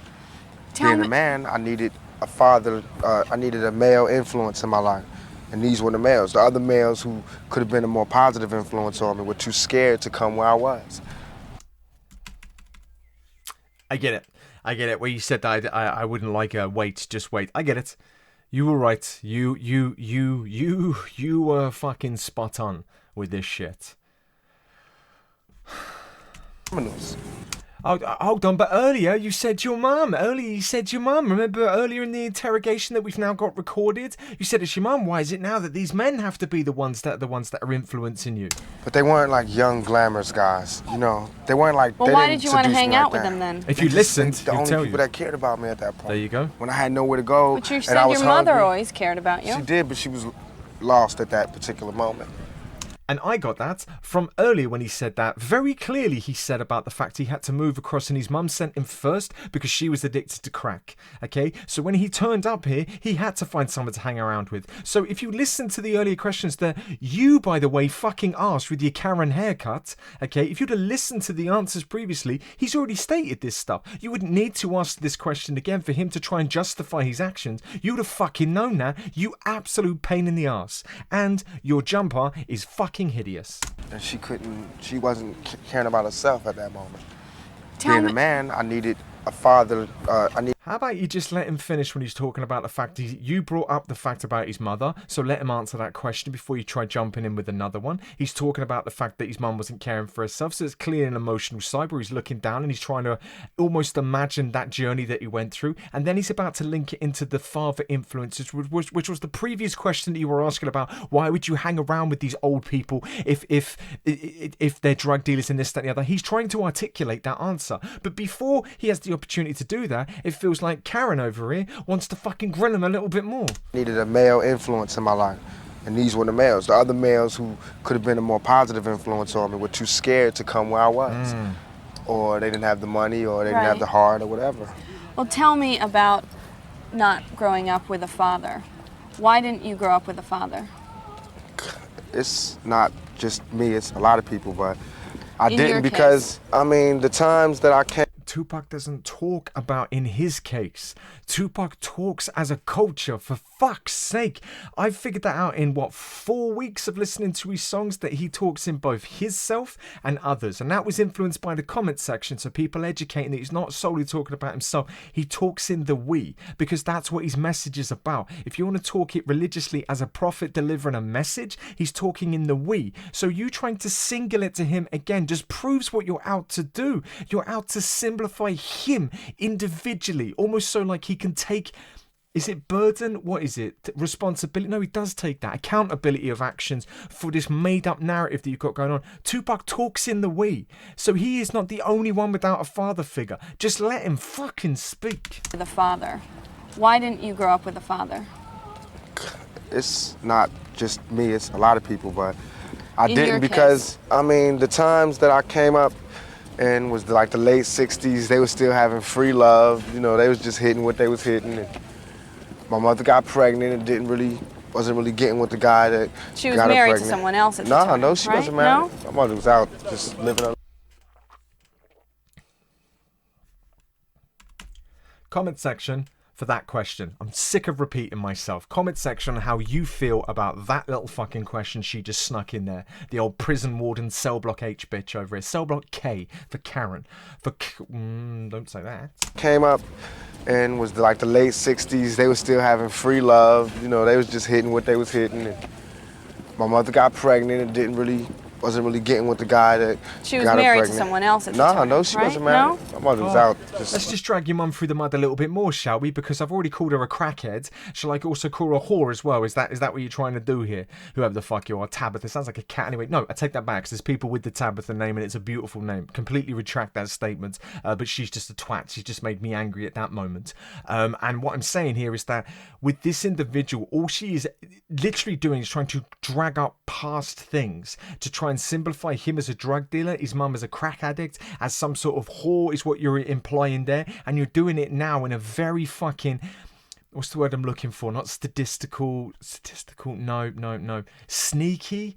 Being a man, I needed a father. I needed a male influence in my life, and these were the males. The other males who could have been a more positive influence on me were too scared to come where I was. I get it. Where you said that I wouldn't like a wait, just wait. I get it. You were right. You were fucking spot on with this shit. Criminals. Oh, hold on, but earlier you said your mum. Remember earlier in the interrogation that we've now got recorded? You said it's your mum. Why is it now that these men have to be the ones that are influencing you? But they weren't like young, glamorous guys, you know. They weren't like. Well, they why didn't did you want to seduce hang me out like with that. them then? If you listened, the he'd only tell people you. that cared about me at that point. There you go. When I had nowhere to go, But you and said I was your mother hungry. always cared about you. She did, but she was lost at that particular moment. And I got that from earlier when he said that. Very clearly he said about the fact he had to move across and his mum sent him first because she was addicted to crack. Okay? So when he turned up here, he had to find someone to hang around with. So if you listen to the earlier questions that you, by the way, fucking asked with your Karen haircut, okay, if you'd have listened to the answers previously, he's already stated this stuff. You wouldn't need to ask this question again for him to try and justify his actions. You would have fucking known that. You absolute pain in the ass. And your jumper is fucking hideous. And she wasn't caring about herself at that moment. Tell Being me- a man, I needed a father. How about you just let him finish when he's talking about the fact you brought up the fact about his mother, so let him answer that question before you try jumping in with another one. He's talking about the fact that his mum wasn't caring for herself, so it's clearly an emotional side where he's looking down and he's trying to almost imagine that journey that he went through, and then he's about to link it into the father influences, which was the previous question that you were asking about. Why would you hang around with these old people if they're drug dealers and this, that, and the other? He's trying to articulate that answer, but before he has the opportunity to do that, it feels like Karen over here wants to fucking grill him a little bit more. Needed a male influence in my life, and these were the males. The other males who could have been a more positive influence on me were too scared to come where I was, or they didn't have the money, or they didn't have Right. the heart, or whatever. Well, tell me about not growing up with a father. Why didn't you grow up with a father? It's not just me; it's a lot of people, but I In your didn't because I mean the times that I came. Tupac doesn't talk about in his case. Tupac talks as a culture, for fuck's sake. I figured that out in, 4 weeks of listening to his songs, that he talks in both his self and others. And that was influenced by the comment section, so people educating that he's not solely talking about himself. He talks in the we, because that's what his message is about. If you want to talk it religiously as a prophet delivering a message, he's talking in the we. So you trying to single it to him again just proves what you're out to do. You're out to simplify him individually, almost so like he can take, is it burden? What is it? Responsibility? No, he does take that. Accountability of actions for this made-up narrative that you've got going on. Tupac talks in the we, so he is not the only one without a father figure. Just let him fucking speak. The father. Why didn't you grow up with a father? It's not just me; it's a lot of people, but I In your didn't case. because I mean the times that I came up and was like the late '60s. They were still having free love. You know, they was just hitting what they was hitting. And my mother got pregnant and wasn't really getting with the guy that She was got her married to pregnant. someone else at the No, time, no, she right? wasn't married. No? My mother was out just living her. Comment section. for that question. I'm sick of repeating myself. Comment section on how you feel about that little fucking question she just snuck in there. The old prison warden cell block H bitch over here. Cell block K for Karen. Don't say that. Came up and was like the late 60s. They were still having free love. You know, they was just hitting what they was hitting. And my mother got pregnant and wasn't really getting with the guy that She was got her married to pregnant. someone else at the time, No, she right? wasn't married. No? My mother was out. Let's just drag your mum through the mud a little bit more, shall we? Because I've already called her a crackhead. Shall I also call her a whore as well? Is that what you're trying to do here? Whoever the fuck you are. Tabitha. Sounds like a cat anyway. No, I take that back because there's people with the Tabitha name and it's a beautiful name. Completely retract that statement. But she's just a twat. She's just made me angry at that moment. And what I'm saying here is that with this individual, all she is literally doing is trying to drag up past things to try and simplify him as a drug dealer, his mum as a crack addict, as some sort of whore is what you're implying there, and you're doing it now in a very fucking, what's the word I'm looking for? Not statistical, no. Sneaky?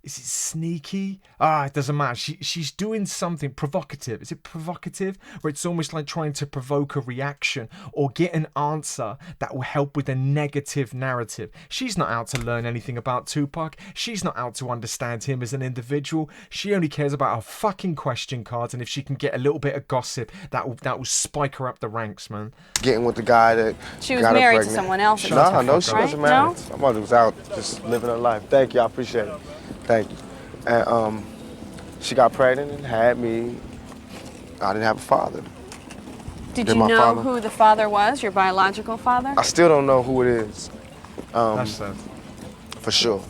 Is it sneaky? It doesn't matter. She's doing something provocative. Is it provocative? Where it's almost like trying to provoke a reaction or get an answer that will help with a negative narrative. She's not out to learn anything about Tupac. She's not out to understand him as an individual. She only cares about her fucking question cards, and if she can get a little bit of gossip, that will spike her up the ranks, man. Getting with the guy that She was got her married to pregnant. someone else at the time. No, she wasn't married. No? My mother was out just living her life. Thank you, I appreciate it. Thank you. And she got pregnant and had me. I didn't have a father. Did you know who the father was, your biological father? I still don't know who it is. That's sad. For sure.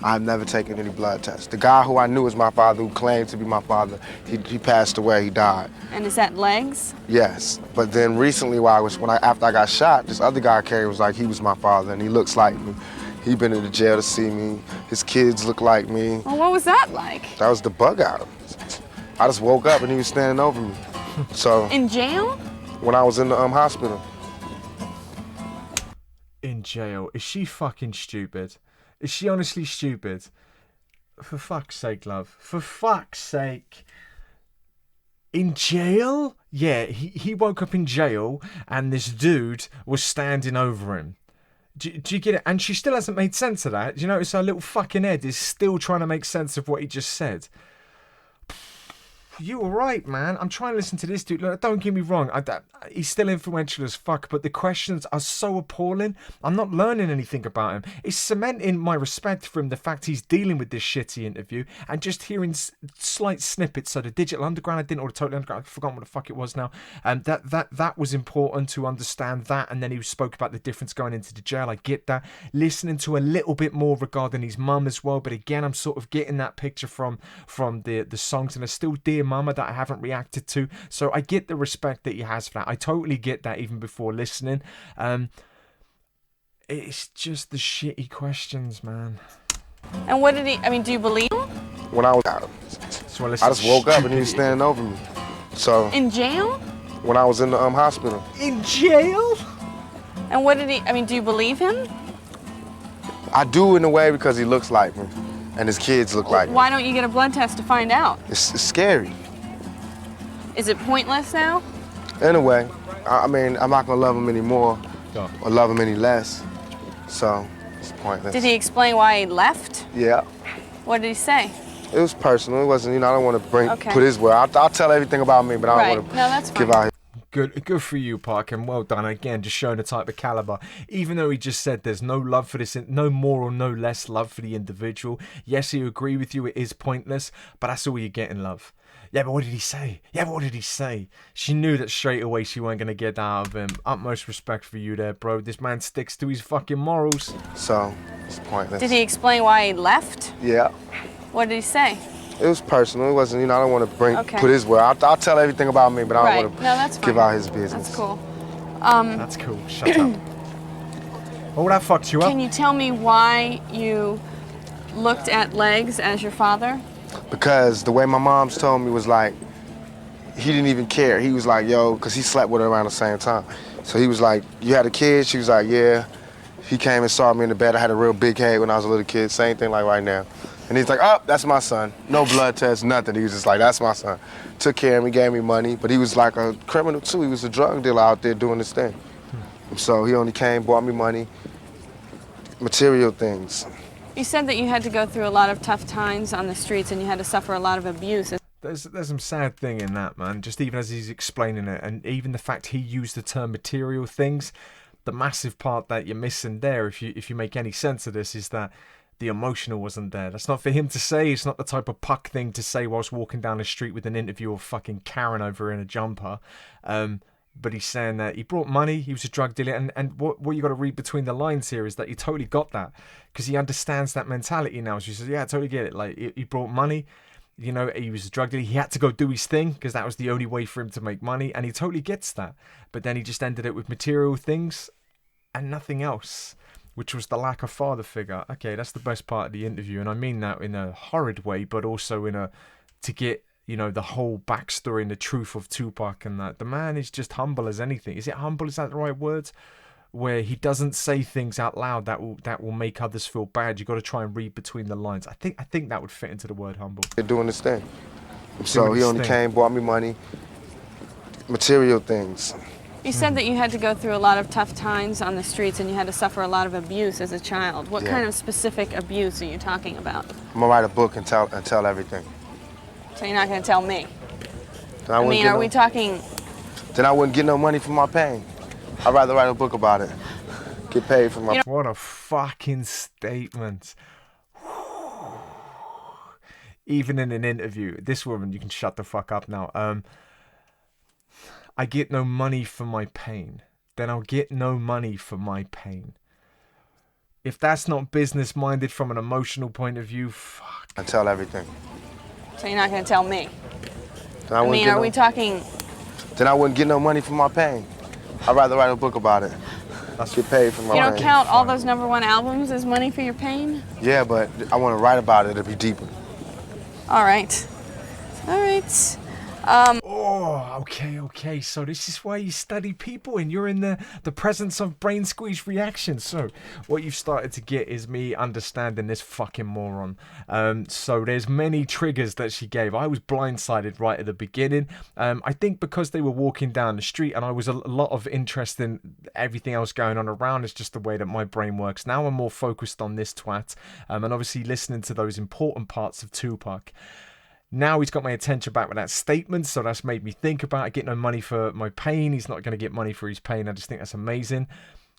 I've never taken any blood tests. The guy who I knew was my father, who claimed to be my father, he passed away, he died. And is that legs? Yes, but then recently after I got shot, this other guy came, was like he was my father and he looks like me. He been in the jail to see me. His kids look like me. Well, what was that like? That was the bug out. I just woke up and he was standing over me. So in jail? When I was in the hospital. In jail? Is she fucking stupid? Is she honestly stupid? For fuck's sake, love. For fuck's sake. In jail? Yeah, he woke up in jail and this dude was standing over him. Do you get it? And she still hasn't made sense of that. Do you notice her little fucking head is still trying to make sense of what he just said? You were right, man. I'm trying to listen to this dude. Look, don't get me wrong. He's still influential as fuck, but the questions are so appalling. I'm not learning anything about him. It's cementing my respect for him, the fact he's dealing with this shitty interview, and just hearing slight snippets. So the Digital Underground, I didn't, or the Totally Underground, I've forgotten what the fuck it was now. That was important to understand that, and then he spoke about the difference going into the jail. I get that. Listening to a little bit more regarding his mum as well, but again, I'm sort of getting that picture from the songs, and I still Dear Mama that I haven't reacted to. So I get the respect that he has for that. I totally get that even before listening. It's just the shitty questions, man. And what did he, do you believe him? When I was out, I just woke up and he was standing over me. So in jail? When I was in the hospital. In jail? And what did he, do you believe him? I do in a way because he looks like me and his kids look like me. Why don't you get a blood test to find out? It's scary. Is it pointless now? In a way. I'm not gonna love him anymore or love him any less. So it's pointless. Did he explain why he left? Yeah. What did he say? It was personal. It wasn't, I don't want to Okay. put his word. I'll tell everything about me, but I don't want to that's give fine. out. Good for you, Park, and well done again, just showing the type of caliber. Even though he just said there's no love for this, no more or no less love for the individual. Yes, he agree with you, it is pointless, but that's all you get in love. Yeah, but what did he say? She knew that straight away she weren't going to get that out of him. Utmost respect for you there, bro. This man sticks to his fucking morals. So, it's pointless. Did he explain why he left? Yeah. What did he say? It was personal. It wasn't, I don't want to put his word. I'll tell everything about me, but I don't want to give out his business. That's cool. That's cool. Shut up. Oh, that fucked you up. Can you tell me why you looked at legs as your father? Because the way my mom's told me was like, he didn't even care. He was like, yo, because he slept with her around the same time. So he was like, you had a kid? She was like, yeah. He came and saw me in the bed. I had a real big head when I was a little kid. Same thing like right now. And he's like, oh, that's my son. No blood test, nothing. He was just like, that's my son. Took care of me, gave me money. But he was like a criminal too. He was a drug dealer out there doing his thing. So he only came, bought me money, material things. You said that you had to go through a lot of tough times on the streets and you had to suffer a lot of abuse. There's some sad thing in that, man. Just even as he's explaining it, and even the fact he used the term material things, the massive part that you're missing there, if you make any sense of this, is that the emotional wasn't there. That's not for him to say. It's not the type of puck thing to say whilst walking down the street with an interview of fucking Karen over in a jumper. But he's saying that he brought money, he was a drug dealer, and what you got to read between the lines here is that he totally got that, because he understands that mentality now. So he says, yeah, I totally get it. Like, he brought money, you know, he was a drug dealer, he had to go do his thing, because that was the only way for him to make money, and he totally gets that. But then he just ended it with material things and nothing else, which was the lack of father figure. Okay, that's the best part of the interview, and I mean that in a horrid way, but also to get, you know, the whole backstory and the truth of Tupac, and that the man is just humble as anything. Is it humble? Is that the right word? Where he doesn't say things out loud that will make others feel bad. You got to try and read between the lines. I think that would fit into the word humble. They're doing this thing. So he only came, bought me money, material things. You said that you had to go through a lot of tough times on the streets and you had to suffer a lot of abuse as a child. What kind of specific abuse are you talking about? I'm gonna write a book and tell everything. So you're not going to tell me? I mean, are we talking... Then I wouldn't get no money for my pain. I'd rather write a book about it. Get paid for my... What a fucking statement. Even in an interview, this woman, you can shut the fuck up now. I get no money for my pain. Then I'll get no money for my pain. If that's not business-minded from an emotional point of view, fuck. I tell everything. So you're not going to tell me? Are we talking... Then I wouldn't get no money for my pain. I'd rather write a book about it. Get paid for my pain. You don't count all those #1 albums as money for your pain? Yeah, but I want to write about it. It'll be deeper. All right. All right. Okay. So this is why you study people, and you're in the presence of Brainsqueezereactions. So what you've started to get is me understanding this fucking moron. So there's many triggers that she gave. I was blindsided right at the beginning. I think because they were walking down the street, and I was a lot of interest in everything else going on around. It's just the way that my brain works. Now I'm more focused on this twat, and obviously listening to those important parts of Tupac. Now he's got my attention back with that statement, so that's made me think about it. Get no money for my pain. He's not going to get money for his pain. I just think that's amazing.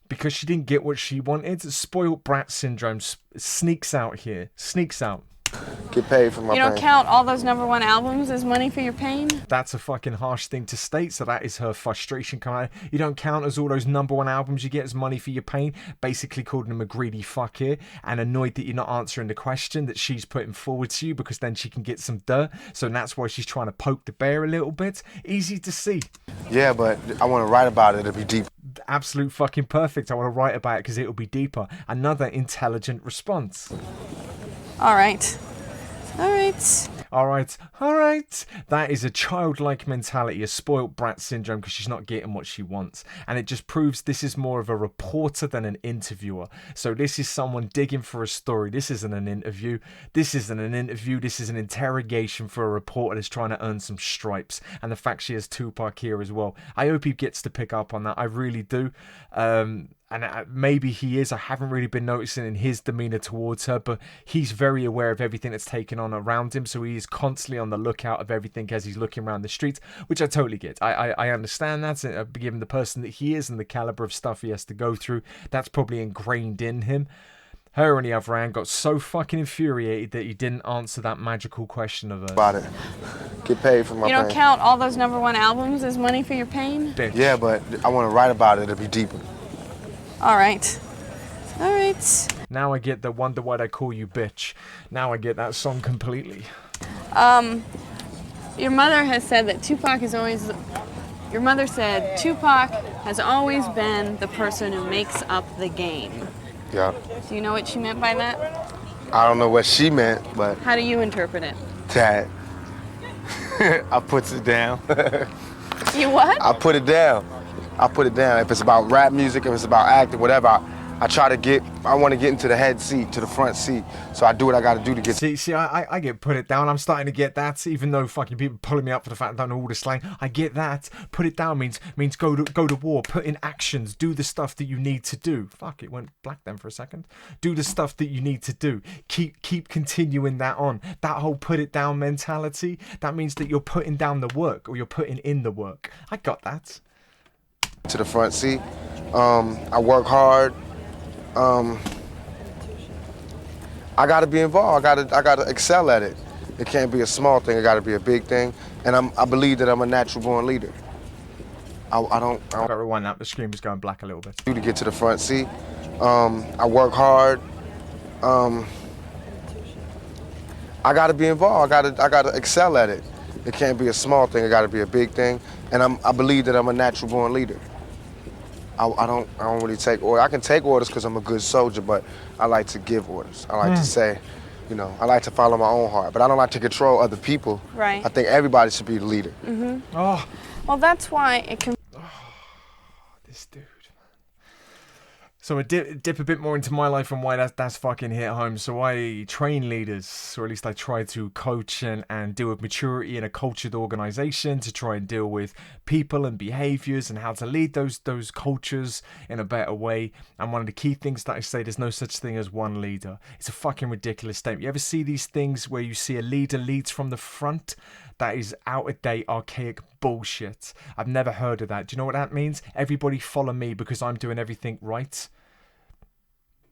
Because she didn't get what she wanted. Spoiled brat syndrome sneaks out here. Sneaks out. Get paid for my pain. You don't count all those #1 albums as money for your pain? That's a fucking harsh thing to state, so that is her frustration coming out. You don't count as all those #1 albums you get as money for your pain, basically calling him a greedy fuck here, and annoyed that you're not answering the question that she's putting forward to you, because then she can get some dirt, so that's why she's trying to poke the bear a little bit. Easy to see. Yeah, but I want to write about it. It'll be deep. Absolute fucking perfect. I want to write about it because it'll be deeper. Another intelligent response. All right. All right. That is a childlike mentality, a spoilt brat syndrome, because she's not getting what she wants. And it just proves this is more of a reporter than an interviewer. So this is someone digging for a story. This isn't an interview. This is an interrogation for a reporter that's trying to earn some stripes. And the fact she has Tupac here as well. I hope he gets to pick up on that. I really do. And maybe he is. I haven't really been noticing in his demeanor towards her, but he's very aware of everything that's taken on around him, so he is constantly on the lookout of everything as he's looking around the streets, which I totally get. I understand that, given the person that he is and the caliber of stuff he has to go through, that's probably ingrained in him. Her, on the other hand, got so fucking infuriated that he didn't answer that magical question of hers. About it. Get paid for my pain. You don't count all those #1 albums as money for your pain? Bitch. Yeah, but I want to write about it. It'll be deeper. All right. Now I get the Wonder Why I Call You Bitch. Now I get that song completely. Your mother has said that Tupac is always... Your mother said Tupac has always been the person who makes up the game. Yeah. Do you know what she meant by that? I don't know what she meant, but... How do you interpret it? That. I puts it down. You what? I put it down. If it's about rap music, if it's about acting, whatever, I want to get into the head seat, to the front seat. So I do what I got to do to get. See, I get put it down. I'm starting to get that, even though fucking people pulling me up for the fact I don't know all the slang. I get that. Put it down means go to war. Put in actions. Do the stuff that you need to do. Fuck, it went black then for a second. Do the stuff that you need to do. Keep continuing that on. That whole put it down mentality. That means that you're putting down the work, or you're putting in the work. I got that. To the front seat. I work hard. I gotta be involved. I gotta excel at it. It can't be a small thing. It gotta be a big thing. And I believe that I'm a natural born leader. I gotta rewind that. The screen was going black a little bit. To get to the front seat. I work hard. I gotta be involved. I gotta excel at it. It can't be a small thing. It gotta be a big thing. And I believe that I'm a natural born leader. I don't really take orders. I can take orders because I'm a good soldier, but I like to give orders. I like to say, you know, I like to follow my own heart, but I don't like to control other people. Right. I think everybody should be the leader. Mm-hmm. Oh. Well, that's why it can. This dude. So I dip a bit more into my life and why that's fucking hit home. So I train leaders, or at least I try to coach and deal with maturity in a cultured organization, to try and deal with people and behaviors and how to lead those cultures in a better way. And one of the key things that I say, there's no such thing as one leader. It's a fucking ridiculous statement. You ever see these things where you see a leader leads from the front? That is out-of-date, archaic bullshit. I've never heard of that. Do you know what that means? Everybody follow me because I'm doing everything right.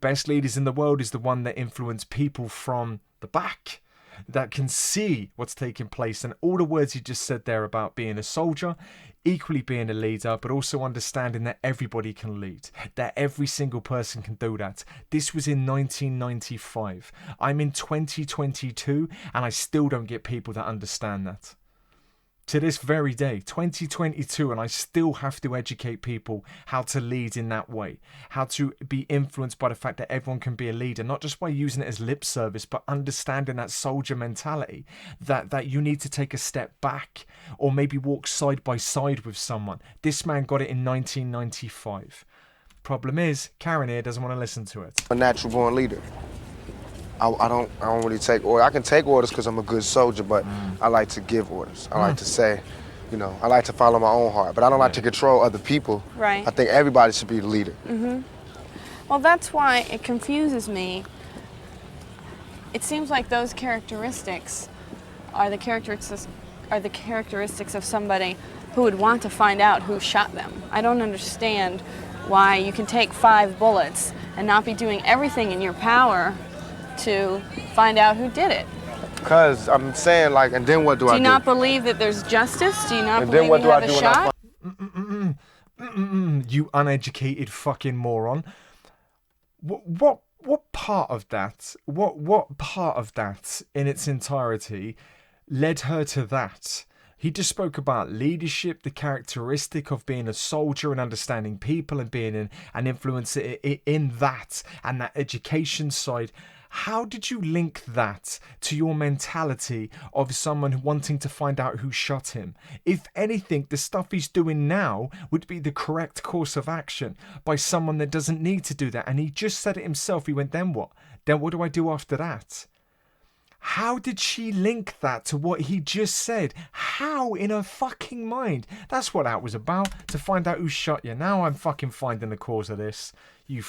Best leaders in the world is the one that influence people from the back, that can see what's taking place. And all the words you just said there about being a soldier, equally being a leader, but also understanding that everybody can lead, that every single person can do that. This was in 1995. I'm in 2022 and I still don't get people that understand that. To this very day, 2022, and I still have to educate people how to lead in that way, how to be influenced by the fact that everyone can be a leader, not just by using it as lip service, but understanding that soldier mentality, that you need to take a step back or maybe walk side by side with someone. This man got it in 1995. Problem is, Karen here doesn't want to listen to it. A natural born leader. I don't really take orders. I can take orders because I'm a good soldier, but I like to give orders. I like to say, you know, I like to follow my own heart, but I don't like to control other people. Right. I think everybody should be the leader. Mm-hmm. Well, that's why it confuses me. It seems like those characteristics are the characteristics of somebody who would want to find out who shot them. I don't understand why you can take 5 bullets and not be doing everything in your power to find out who did it. Because I'm saying, like, and then what do I do? Do you not believe that there's justice? Do you not and believe then what you do have I do a shot? You uneducated fucking moron. What part of that? What part of that in its entirety led her to that? He just spoke about leadership, the characteristic of being a soldier and understanding people and being an influencer in that, and that education side. How did you link that to your mentality of someone wanting to find out who shot him? If anything, the stuff he's doing now would be the correct course of action by someone that doesn't need to do that. And he just said it himself. He went, then what? Then what do I do after that? How did she link that to what he just said? How in her fucking mind? That's what that was about, to find out who shot you. Now I'm fucking finding the cause of this. I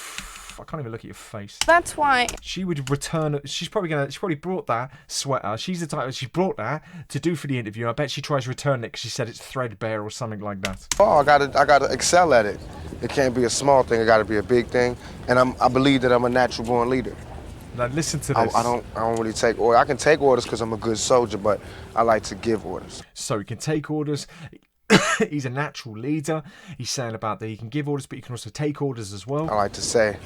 can't even look at your face. That's why she would return. She probably brought that sweater. She's the type. She brought that to do for the interview. I bet she tries to return it because she said it's threadbare or something like that. Oh, I gotta excel at it. It can't be a small thing. It gotta be a big thing. And I believe that I'm a natural born leader. Now listen to this. I don't really take orders. I can take orders because I'm a good soldier, but I like to give orders. So he can take orders. He's a natural leader. He's saying about that he can give orders, but he can also take orders as well. I like to say,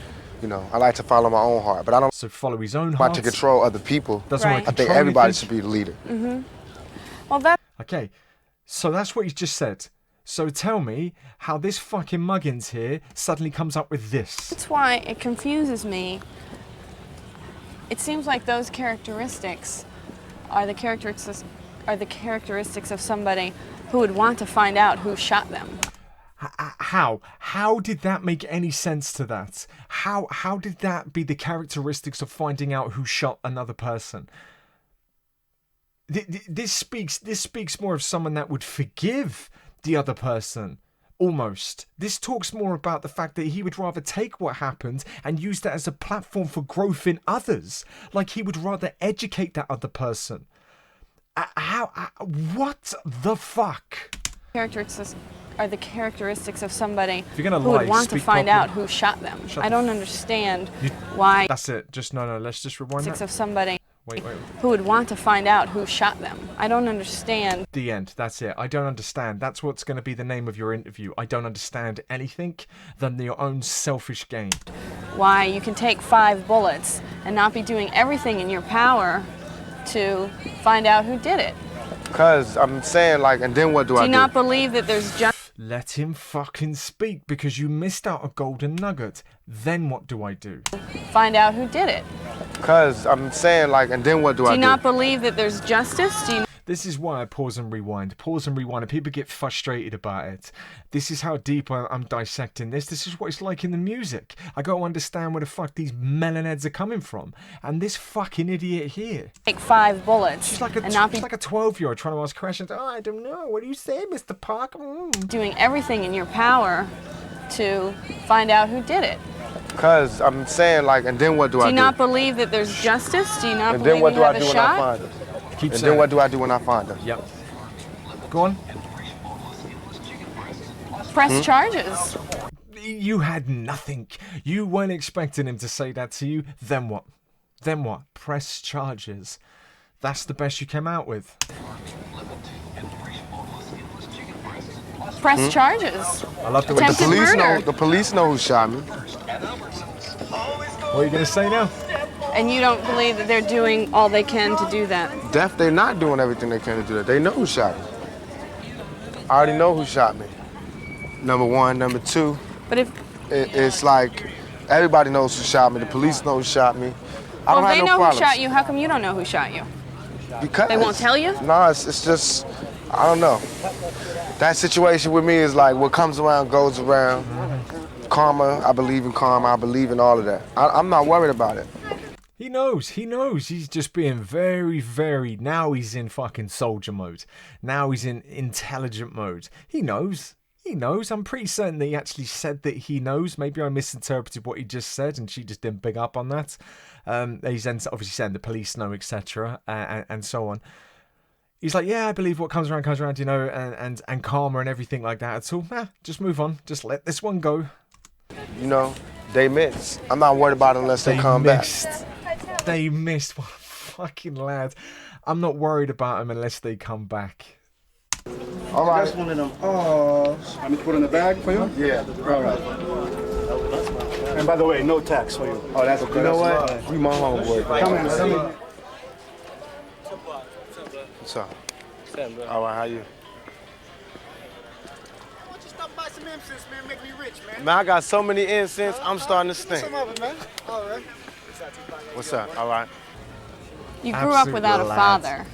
you know, I like to follow my own heart, but I don't. So follow his own heart. Like to control other people. Doesn't want to I think everybody should be the leader. Mm-hmm. Well, that. Okay, so that's what he's just said. So tell me how this fucking muggins here suddenly comes up with this. That's why it confuses me. It seems like those characteristics are the characteristics of somebody who would want to find out who shot them. How did that make any sense to that? How did that be the characteristics of finding out who shot another person? This speaks more of someone that would forgive the other person. Almost. This talks more about the fact that he would rather take what happened and use that as a platform for growth in others. Like he would rather educate that other person. What the fuck? Characteristics are the characteristics of somebody If you're gonna who lie, would want to speak find properly. out who shot them. I don't understand why. That's it. Just no. Let's just rewind that. Of somebody Wait. who would want to find out who shot them. I don't understand. The end. That's it. I don't understand. That's what's going to be the name of your interview. I don't understand anything than your own selfish gain. Why you can take 5 bullets and not be doing everything in your power to find out who did it. Because I'm saying, like, and then what do I do? Do you not believe that there's just Let him fucking speak because you missed out a golden nugget. Then what do I do? find out who did it? Because I'm saying, like, and then what do I do? Do you not believe that there's justice? Do you This is why I pause and rewind, and people get frustrated about it. This is how deep I'm dissecting this. This is what it's like in the music. I got to understand where the fuck these melonheads are coming from. And this fucking idiot here. take 5 bullets She's like a, and not be she's like a 12-year-old trying to ask questions. Oh, I don't know. What do you say, Mr. Park? doing everything in your power to find out who did it? Because I'm saying, like, and then what do I Do do? you not believe that there's justice? Do you not And then believe what you do I have do a when I shot? find her? Keep And saying then what it. do I do when I find her? Yep. Go on. Press charges. You had nothing. You weren't expecting him to say that to you. Then what? Then what? Press charges. That's the best you came out with. Press charges. I love the way Attempted Police know. murder. The police know who shot me. What are you going to say now? And you don't believe that they're doing all they can to do that. They're not doing everything they can to do that. They know who shot me. I already know who shot me. Number one, number two. But if It's like everybody knows who shot me. The police know who shot me. I well, don't if they have no know problems. who shot you, how come you don't know who shot you? Because They won't tell you? No, it's just I don't know. That situation with me is like what comes around goes around. Karma, I believe in karma. I believe in all of that. I'm not worried about it. He knows. He's just being very, very... Now he's in fucking soldier mode. Now he's in intelligent mode. He knows. I'm pretty certain that he actually said that he knows. Maybe I misinterpreted what he just said and she just didn't pick up on that. He's then obviously saying the police know, etc. And so on. He's like, yeah, I believe what comes around, you know, and karma and everything like that. It's all, just move on. Just let this one go. You know, they miss. I'm not worried about it unless they come missed. back. They missed. What a fucking lad. I'm not worried about them unless they come back. All right. That's one of them. Oh, I mean, put in the bag for you? Yeah. All right. And by the way, no tax for you. Oh, that's okay. You know what? You my homeboy. Come in, come in. What's up? All right, how you? Buy some incense, man. Make me rich, man. Man, I got so many incense, I'm starting to stink. Some of it, man. All right. What's up? All right. You grew up Absolute without a lad. father.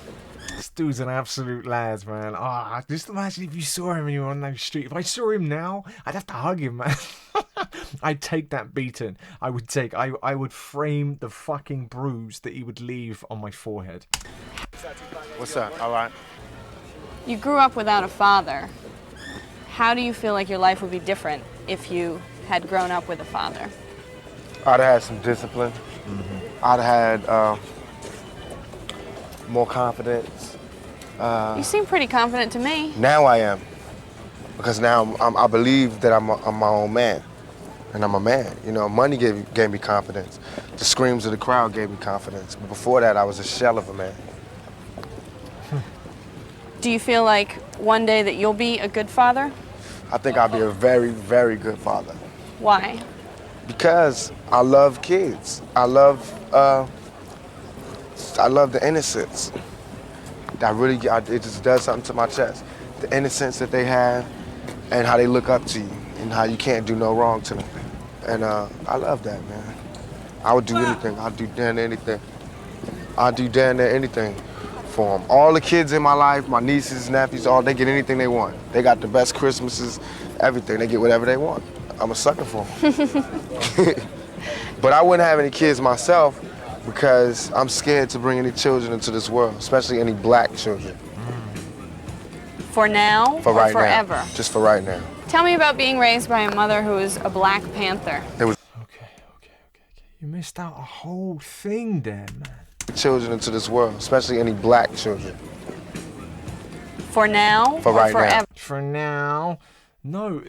This dude's an absolute lad, man. Just imagine if you saw him and you were on the street. If I saw him now, I'd have to hug him, man. I'd take that beating. I would frame the fucking bruise that he would leave on my forehead. What's up? All right. You grew up without a father. How do you feel like your life would be different if you had grown up with a father? I'd have had some discipline. I'd have had more confidence. You seem pretty confident to me. Now I am, because now I believe that I'm my own man, and I'm a man. You know, money gave me confidence. The screams of the crowd gave me confidence. But before that, I was a shell of a man. Do you feel like one day that you'll be a good father? I think I'll be a very, very good father. Why? Because I love kids. I love the innocence. It just does something to my chest. The innocence that they have, and how they look up to you, and how you can't do no wrong to them. And I love that, man. I would do anything. I'd do damn near anything. I'd do damn near anything for them. All the kids in my life, my nieces, nephews, all, they get anything they want. They got the best Christmases, everything. They get whatever they want. I'm a sucker for them. But I wouldn't have any kids myself because I'm scared to bring any children into this world, especially any black children. For now For or right forever? now. Just for right now. Tell me about being raised by a mother who is a Black Panther. It was Okay. You missed out a whole thing there, man. children into this world, especially any black children. For now For or right now. forever? For now, no.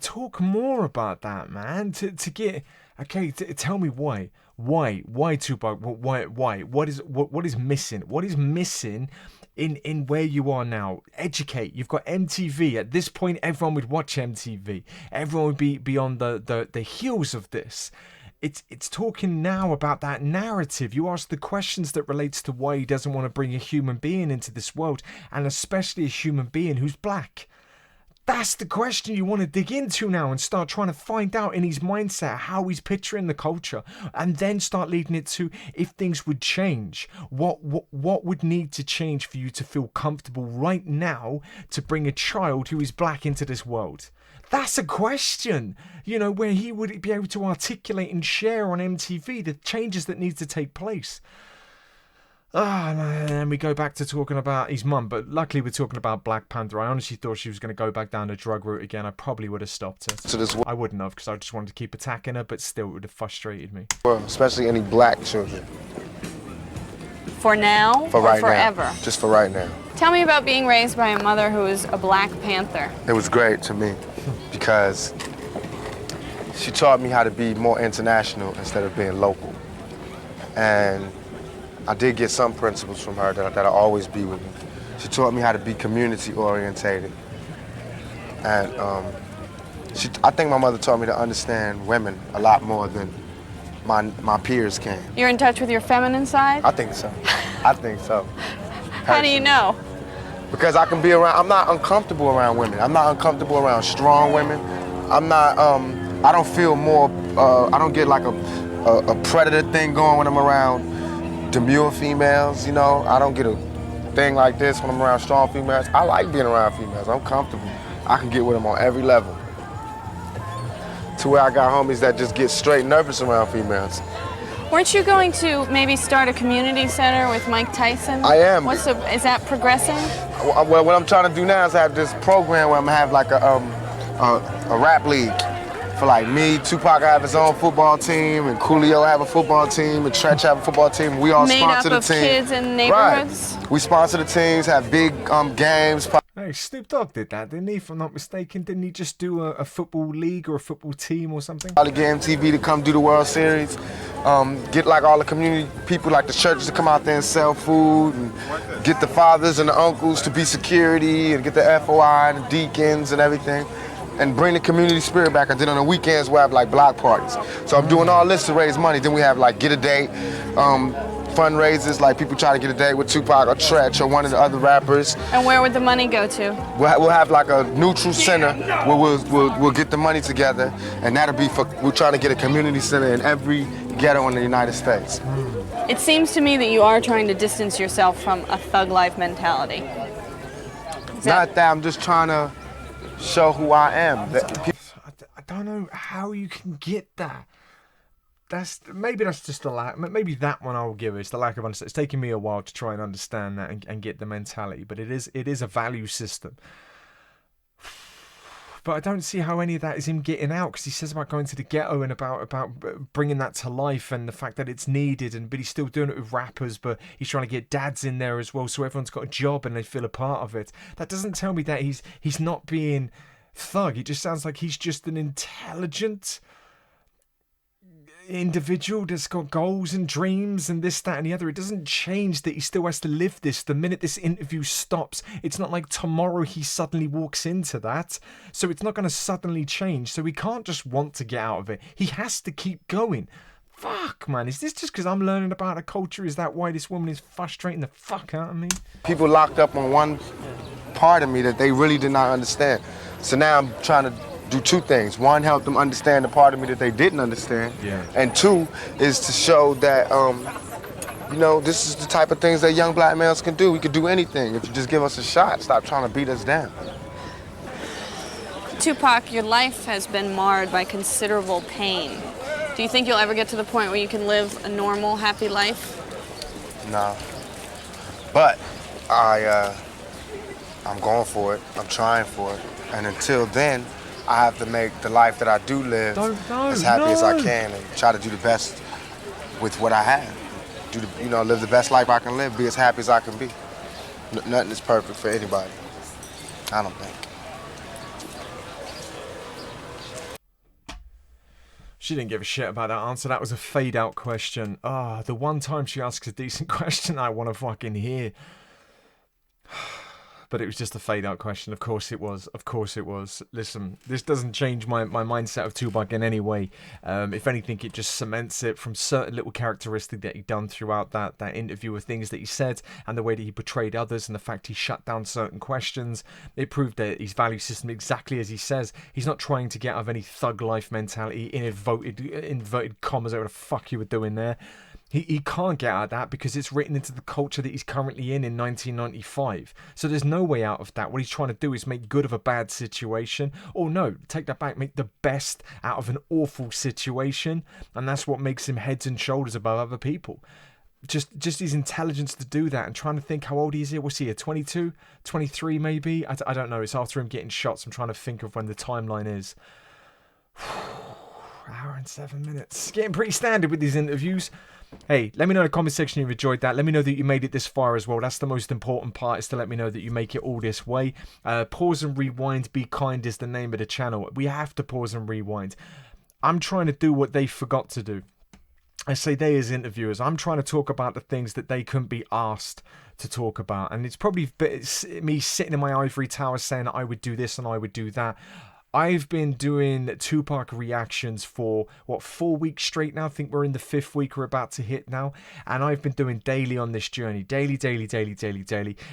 Talk more about that, man. To get okay. Tell me why. Why Tupac? Why? What is missing? What is missing in where you are now? Educate. You've got MTV. At this point, everyone would watch MTV. Everyone would be on the heels of this. It's talking now about that narrative. You ask the questions that relates to why he doesn't want to bring a human being into this world, and especially a human being who's black. That's the question you want to dig into now and start trying to find out in his mindset how he's picturing the culture, and then start leading it to if things would change. What would need to change for you to feel comfortable right now to bring a child who is black into this world? That's a question, where he would be able to articulate and share on MTV the changes that need to take place. And then we go back to talking about his mum, but luckily we're talking about Black Panther. I honestly thought she was going to go back down the drug route again. I probably would have stopped her. I wouldn't have, because I just wanted to keep attacking her, but still it would have frustrated me. Especially any black children. For now For or right forever? now. Just for right now. Tell me about being raised by a mother who is a Black Panther. It was great to me because she taught me how to be more international instead of being local. And I did get some principles from her that'll always be with me. She taught me how to be community orientated. And I think my mother taught me to understand women a lot more than my peers can. You're in touch with your feminine side? I think so. I think so. How do you know? Because I can be around, I'm not uncomfortable around women. I'm not uncomfortable around strong women. I'm not, I don't feel more, I don't get like a predator thing going when I'm around demure females, I don't get a thing like this when I'm around strong females. I like being around females, I'm comfortable. I can get with them on every level. To where I got homies that just get straight nervous around females. Weren't you going to maybe start a community center with Mike Tyson? I am. Is that progressing? Well, what I'm trying to do now is have this program where I'm gonna have like a rap league. For like me, Tupac have his own football team, and Coolio have a football team, and Tretch have a football team. We all sponsor the team. Made up of kids in neighborhoods? Right. We sponsor the teams, have big games. Hey, Snoop Dogg did that, didn't he? If I'm not mistaken, didn't he just do a football league or a football team or something? Probably get MTV to come do the World Series. Get like all the community people, like the churches to come out there and sell food, and get the fathers and the uncles to be security, and get the FOI and the deacons and everything, and bring the community spirit back. And then on the weekends we'll have like block parties. So I'm doing all this to raise money. Then we have like Get a Date, fundraisers, like people try to get a date with Tupac or Tretch or one of the other rappers. And where would the money go to? We'll have like a neutral center where we'll get the money together, and that'll be for, we're trying to get a community center in every ghetto in the United States. It seems to me that you are trying to distance yourself from a thug life mentality. Not that, I'm just trying to show who I am. I don't know how you can get that. Maybe that's just a lack. Maybe that one I'll give is the lack of understanding. It's taken me a while to try and understand that and get the mentality, but it is a value system. But I don't see how any of that is him getting out, because he says about going to the ghetto and about bringing that to life and the fact that it's needed, but he's still doing it with rappers, but he's trying to get dads in there as well so everyone's got a job and they feel a part of it. That doesn't tell me that he's not being thug. It just sounds like he's just an intelligent individual that's got goals and dreams and this, that and the other. It doesn't change that he still has to live this. The minute this interview stops, it's not like tomorrow he suddenly walks into that, so it's not going to suddenly change. So he can't just want to get out of it. He has to keep going. Fuck, man, is this just because I'm learning about a culture? Is that why this woman is frustrating the fuck out of me? People locked up on one part of me that they really did not understand. So now I'm trying to do two things. One, help them understand the part of me that they didn't understand. Yeah. And two, is to show that you know, this is the type of things that young black males can do. We could do anything if you just give us a shot. Stop trying to beat us down. Tupac, your life has been marred by considerable pain. Do you think you'll ever get to the point where you can live a normal, happy life? No. But I'm going for it. I'm trying for it. And until then, I have to make the life that I do live as happy as I can and try to do the best with what I have. Live the best life I can live, be as happy as I can be. Nothing is perfect for anybody. I don't think. She didn't give a shit about that answer. That was a fade-out question. The one time she asks a decent question I want to fucking hear. But it was just a fade-out question. Of course it was. Of course it was. Listen, this doesn't change my mindset of Tupac in any way. If anything, it just cements it from certain little characteristic that he done throughout that interview with things that he said and the way that he portrayed others and the fact he shut down certain questions. It proved that his value system, exactly as he says, he's not trying to get out of any thug life mentality, inverted commas, whatever the fuck you were doing there. He can't get out of that because it's written into the culture that he's currently in 1995. So there's no way out of that. What he's trying to do is make good of a bad situation. Or no, take that back, make the best out of an awful situation. And that's what makes him heads and shoulders above other people. Just his intelligence to do that and trying to think how old he is here. What's he here, 22, 23 maybe? I don't know. It's after him getting shot. So I'm trying to think of when the timeline is. Hour and 7 minutes. Getting pretty standard with these interviews. Hey, let me know in the comment section if you enjoyed that. Let me know that you made it this far as well. That's the most important part, is to let me know that you make it all this way. Pause and rewind, be kind is the name of the channel. We have to pause and rewind. I'm trying to do what they forgot to do. I say they as interviewers. I'm trying to talk about the things that they couldn't be asked to talk about. And it's probably me sitting in my ivory tower saying that I would do this and I would do that. I've been doing Tupac reactions for, 4 weeks straight now? I think we're in the 5th week we're about to hit now. And I've been doing daily on this journey. Daily.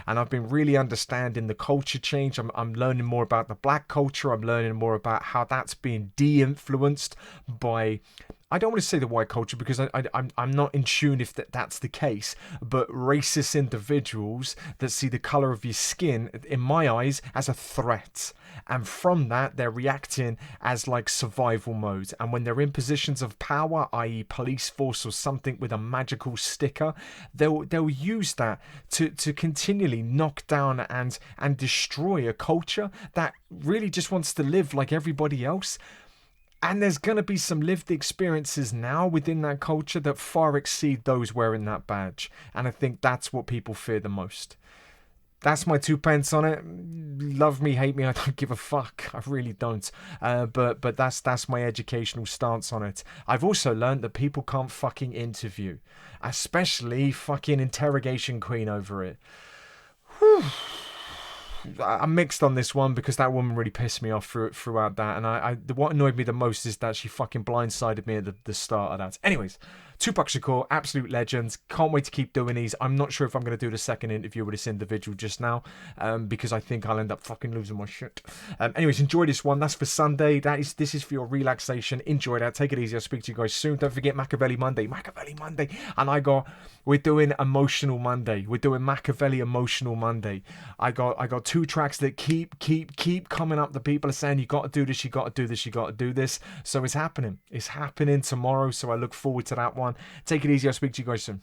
And I've been really understanding the culture change. I'm learning more about the black culture. I'm learning more about how that's being de-influenced by... I don't want to say the white culture because I'm not in tune if that's the case, but racist individuals that see the colour of your skin, in my eyes, as a threat. And from that, they're reacting as like survival mode. And when they're in positions of power, i.e. police force or something with a magical sticker, they'll use that to continually knock down and destroy a culture that really just wants to live like everybody else. And there's going to be some lived experiences now within that culture that far exceed those wearing that badge. And I think that's what people fear the most. That's my 2 pence on it. Love me, hate me, I don't give a fuck. I really don't. But that's my educational stance on it. I've also learned that people can't fucking interview. Especially fucking interrogation queen over it. Whew. I'm mixed on this one because that woman really pissed me off throughout that. And what annoyed me the most is that she fucking blindsided me at the start of that. Anyways, Tupac Shakur, absolute legend. Can't wait to keep doing these. I'm not sure if I'm going to do the second interview with this individual just now because I think I'll end up fucking losing my shit. Anyways, enjoy this one. That's for Sunday. This is for your relaxation. Enjoy that. Take it easy. I'll speak to you guys soon. Don't forget Machiavelli Monday. And we're doing Emotional Monday. We're doing Machiavelli Emotional Monday. I got 2 tracks that keep coming up. The people are saying, you got to do this, you got to do this, you got to do this. So it's happening. It's happening tomorrow. So I look forward to that one. Take it easy. I'll speak to you guys soon.